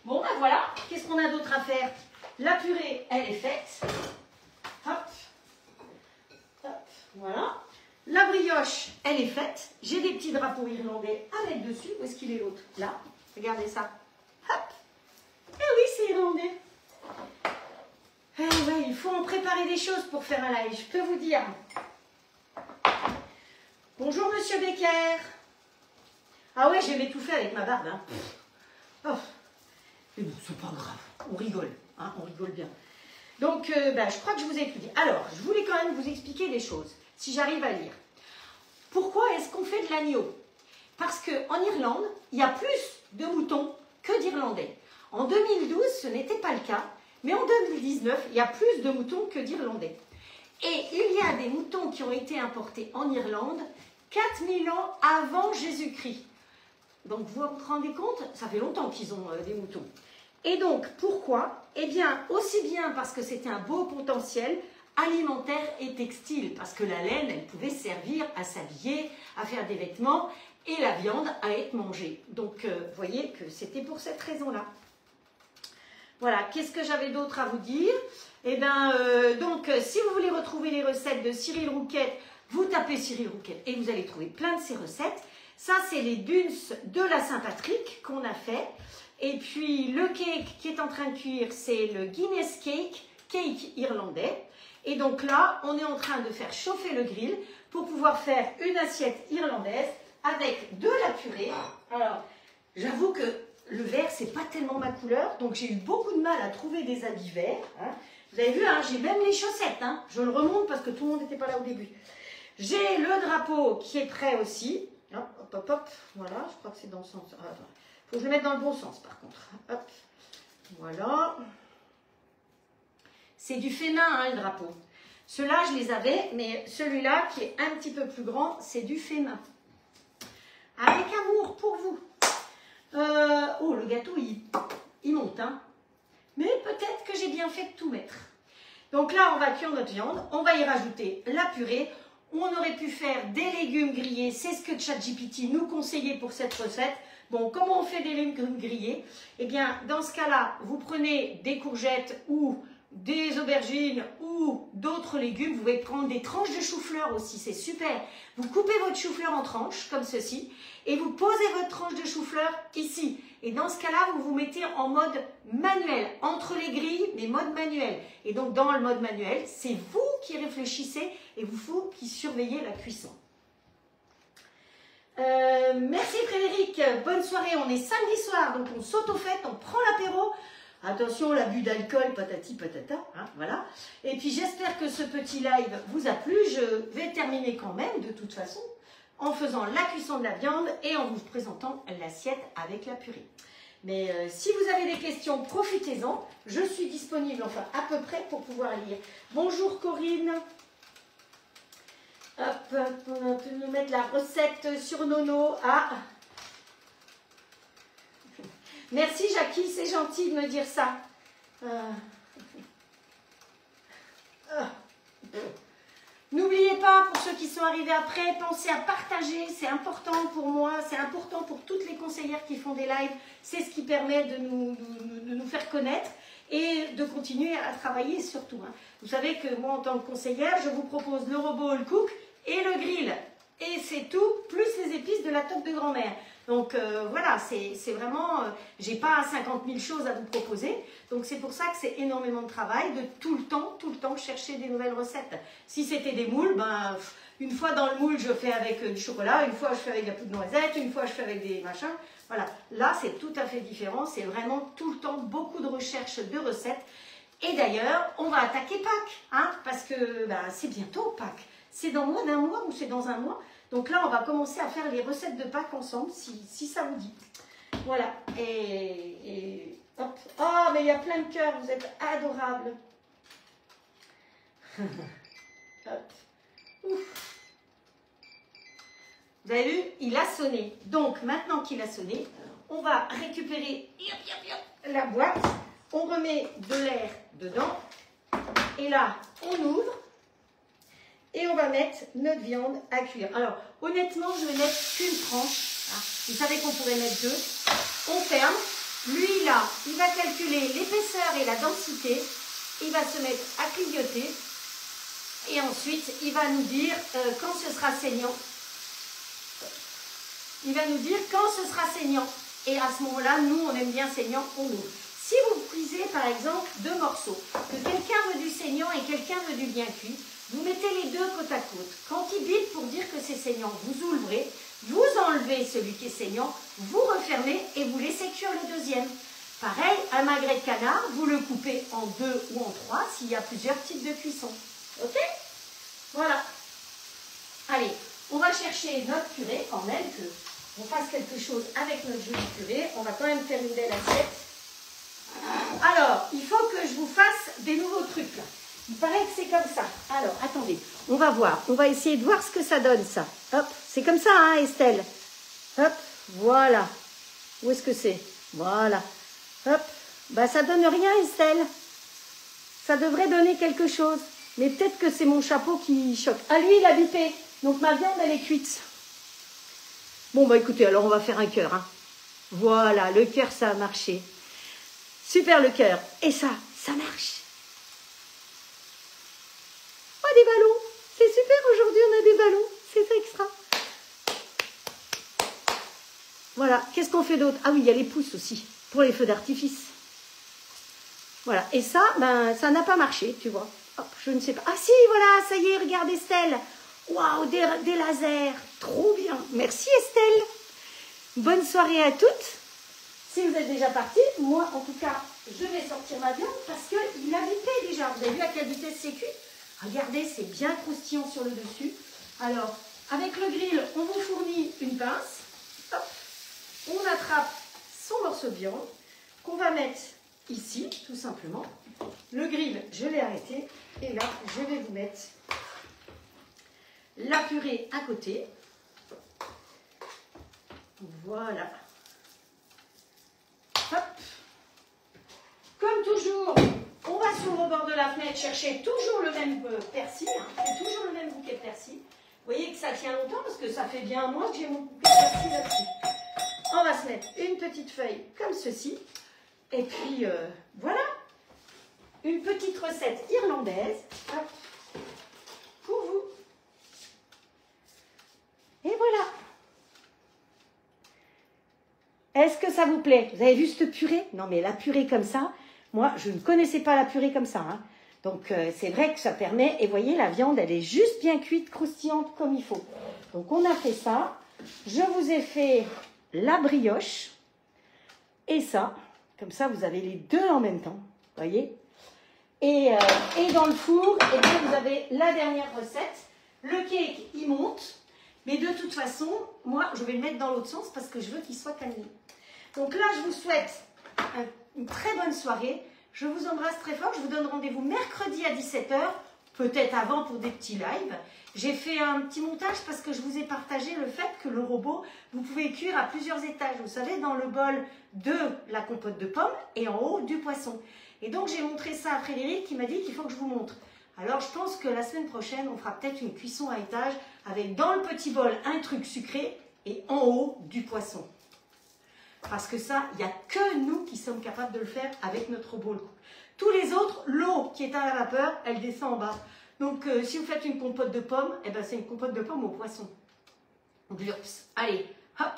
Bon, ben voilà. Qu'est-ce qu'on a d'autre à faire? La purée, elle est faite. Hop. Hop. Voilà. La brioche, elle est faite. J'ai des petits drapeaux irlandais à mettre dessus. Où est-ce qu'il est l'autre? Là. Regardez ça. Hop. Eh oui, c'est irlandais. Eh ouais, il faut en préparer des choses pour faire un live. Je peux vous dire. Bonjour, Monsieur Becker. Ah ouais, je vais m'étouffer avec ma barbe. Hein. Oh. c'est pas grave, on rigole, hein, on rigole bien. Donc, je crois que je vous ai tout dit. Alors, je voulais quand même vous expliquer des choses, si j'arrive à lire. Pourquoi est-ce qu'on fait de l'agneau? Parce qu'en Irlande, il y a plus de moutons que d'Irlandais. En 2012, ce n'était pas le cas, mais en 2019, il y a plus de moutons que d'Irlandais. Et il y a des moutons qui ont été importés en Irlande 4000 ans avant Jésus-Christ. Donc, vous vous rendez compte? Ça fait longtemps qu'ils ont des moutons. Et donc, pourquoi? Eh bien, aussi bien parce que c'était un beau potentiel alimentaire et textile, parce que la laine, elle pouvait servir à s'habiller, à faire des vêtements, et la viande à être mangée. Donc, vous voyez que c'était pour cette raison-là. Voilà, qu'est-ce que j'avais d'autre à vous dire? Eh bien, si vous voulez retrouver les recettes de Cyril Rouquette, vous tapez Cyril Rouquette et vous allez trouver plein de ces recettes. Ça, c'est les dunes de la Saint-Patrick qu'on a fait. Et puis, le cake qui est en train de cuire, c'est le Guinness Cake, cake irlandais. Et donc là, on est en train de faire chauffer le grill pour pouvoir faire une assiette irlandaise avec de la purée. Alors, j'avoue que le vert, c'est pas tellement ma couleur, donc j'ai eu beaucoup de mal à trouver des habits verts. Hein. Vous avez vu, hein, j'ai même les chaussettes. Hein. Je le remonte parce que tout le monde n'était pas là au début. J'ai le drapeau qui est prêt aussi. Hop, hop, hop, hop. Voilà, je crois que c'est dans le sens. Il faut que je le mette dans le bon sens par contre. Hop, voilà. C'est du fait main, hein, le drapeau. Ceux-là, je les avais, mais celui-là qui est un petit peu plus grand, c'est du fait main. Avec amour pour vous. Oh, le gâteau, il monte, hein. Mais peut-être que j'ai bien fait de tout mettre. Donc là, on va cuire notre viande. On va y rajouter la purée. On aurait pu faire des légumes grillés. C'est ce que ChatGPT nous conseillait pour cette recette. Bon, comment on fait des légumes grillés? Eh bien, dans ce cas-là, vous prenez des courgettes ou des aubergines ou d'autres légumes. Vous pouvez prendre des tranches de chou-fleur aussi, c'est super. Vous coupez votre chou-fleur en tranches, comme ceci, et vous posez votre tranche de chou-fleur ici. Et dans ce cas-là, vous vous mettez en mode manuel, entre les grilles, mais mode manuel. Et donc, dans le mode manuel, c'est vous qui réfléchissez et vous qui surveillez la cuisson. Merci Frédéric, bonne soirée. On est samedi soir, donc on saute aux fêtes, on prend l'apéro. Attention, l'abus d'alcool, patati patata, hein, voilà. Et puis j'espère que ce petit live vous a plu. Je vais terminer quand même, de toute façon, en faisant la cuisson de la viande et en vous présentant l'assiette avec la purée. Mais si vous avez des questions, profitez-en. Je suis disponible, enfin à peu près, pour pouvoir lire. Bonjour Corinne. Hop, on peut nous mettre la recette sur Nono. Ah. Merci Jackie, c'est gentil de me dire ça. N'oubliez pas, pour ceux qui sont arrivés après, pensez à partager, c'est important pour moi, c'est important pour toutes les conseillères qui font des lives, c'est ce qui permet de nous faire connaître et de continuer à travailler surtout. Hein. Vous savez que moi, en tant que conseillère, je vous propose le robot, le cook et le grill. Et c'est tout, plus les épices de la toque de grand-mère. Donc voilà, c'est vraiment, j'ai pas 50 000 choses à vous proposer. Donc c'est pour ça que c'est énormément de travail, de tout le temps chercher des nouvelles recettes. Si c'était des moules, ben, une fois dans le moule, je fais avec du chocolat, une fois je fais avec de la poudre de noisette, une fois je fais avec des machins. Voilà, là c'est tout à fait différent, c'est vraiment tout le temps beaucoup de recherche de recettes. Et d'ailleurs, on va attaquer Pâques, hein, parce que ben, c'est bientôt Pâques. C'est dans moins d'un mois ou c'est dans un mois. Donc là, on va commencer à faire les recettes de Pâques ensemble, si ça vous dit. Voilà. Et hop. Oh, mais il y a plein de cœurs, vous êtes adorables. Hop. Ouf. Vous avez vu, il a sonné. Donc, maintenant qu'il a sonné, on va récupérer la boîte. On remet de l'air dedans. Et là, on ouvre. Et on va mettre notre viande à cuire. Alors, honnêtement, je vais mettre qu'une tranche. Hein. Vous savez qu'on pourrait mettre deux. On ferme. Lui, là, il va calculer l'épaisseur et la densité. Il va se mettre à clignoter. Et ensuite, il va nous dire quand ce sera saignant. Il va nous dire quand ce sera saignant. Et à ce moment-là, nous, on aime bien saignant, on ouvre. Si vous cuisez, par exemple, deux morceaux, que quelqu'un veut du saignant et quelqu'un veut du bien cuit, vous mettez les deux côte à côte. Quand il bip pour dire que c'est saignant, vous ouvrez, vous enlevez celui qui est saignant, vous refermez et vous laissez cuire le deuxième. Pareil, un magret de canard, vous le coupez en 2 ou en 3 s'il y a plusieurs types de cuisson. Ok? Voilà. Allez, on va chercher notre purée quand même, qu'on fasse quelque chose avec notre jolie purée. On va quand même faire une belle assiette. Alors, il faut que je vous fasse des nouveaux trucs là. Il paraît que c'est comme ça. Alors, attendez, on va voir. On va essayer de voir ce que ça donne ça. Hop, c'est comme ça, hein, Estelle? Hop, voilà. Où est-ce que c'est? Voilà. Hop, bah ça donne rien, Estelle. Ça devrait donner quelque chose. Mais peut-être que c'est mon chapeau qui choque. Ah, lui, il a bipé. Donc ma viande, elle est cuite. Bon, bah écoutez, alors on va faire un cœur. Hein. Voilà, le cœur, ça a marché. Super le cœur. Et ça marche. Oh, des ballons. C'est super, aujourd'hui, on a des ballons. C'est extra. Voilà, qu'est-ce qu'on fait d'autre? Ah oui, il y a les pousses aussi, pour les feux d'artifice. Voilà, et ça, ben, ça n'a pas marché, tu vois. Hop, je ne sais pas. Ah si, voilà, ça y est, regarde Estelle. Waouh, des lasers, trop bien. Merci Estelle. Bonne soirée à toutes. Si vous êtes déjà partis, moi en tout cas, je vais sortir ma viande parce qu'il a bipé déjà. Vous avez vu à quelle vitesse c'est cuit? Regardez, c'est bien croustillant sur le dessus. Alors, avec le grill, on vous fournit une pince. Hop. On attrape son morceau de viande qu'on va mettre ici, tout simplement. Le grill, je l'ai arrêté. Et là, je vais vous mettre la purée à côté. Voilà. Hop. Comme toujours, on va sur le bord de la fenêtre chercher toujours le même persil. Hein, toujours le même bouquet de persil. Vous voyez que ça tient longtemps parce que ça fait bien un mois que j'ai mon bouquet de persil là-dessus. On va se mettre une petite feuille comme ceci. Et puis, voilà. Une petite recette irlandaise. Hop, pour vous. Et voilà. Est-ce que ça vous plaît? Vous avez vu cette purée? Non, mais la purée comme ça, moi, je ne connaissais pas la purée comme ça. Hein. Donc, c'est vrai que ça permet... Et vous voyez, la viande, elle est juste bien cuite, croustillante comme il faut. Donc, on a fait ça. Je vous ai fait la brioche. Et ça, comme ça, vous avez les deux en même temps. Vous voyez? Et dans le four, et bien, vous avez la dernière recette. Le cake, il monte. Mais de toute façon, moi, je vais le mettre dans l'autre sens parce que je veux qu'il soit calme. Donc là, je vous souhaite une très bonne soirée. Je vous embrasse très fort. Je vous donne rendez-vous mercredi à 17 h, peut-être avant pour des petits lives. J'ai fait un petit montage parce que je vous ai partagé le fait que le robot, vous pouvez cuire à plusieurs étages. Vous savez, dans le bol de la compote de pommes et en haut du poisson. Et donc, j'ai montré ça à Frédéric qui m'a dit qu'il faut que je vous montre. Alors, je pense que la semaine prochaine, on fera peut-être une cuisson à étage avec dans le petit bol un truc sucré et en haut du poisson. Parce que ça, il n'y a que nous qui sommes capables de le faire avec notre robot. Tous les autres, l'eau qui est à la vapeur, elle descend en bas. Donc, si vous faites une compote de pommes, eh ben, c'est une compote de pommes au poisson. Glurps. Allez, hop.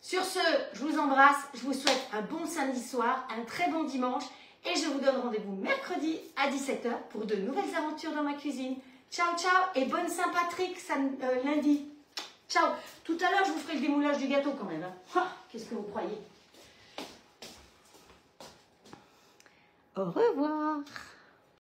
Sur ce, je vous embrasse. Je vous souhaite un bon samedi soir, un très bon dimanche. Et je vous donne rendez-vous mercredi à 17 h pour de nouvelles aventures dans ma cuisine. Ciao, ciao et bonne Saint-Patrick lundi. Ciao. Tout à l'heure, je vous ferai le démoulage du gâteau quand même. Hein. Qu'est-ce que vous croyez? Au revoir.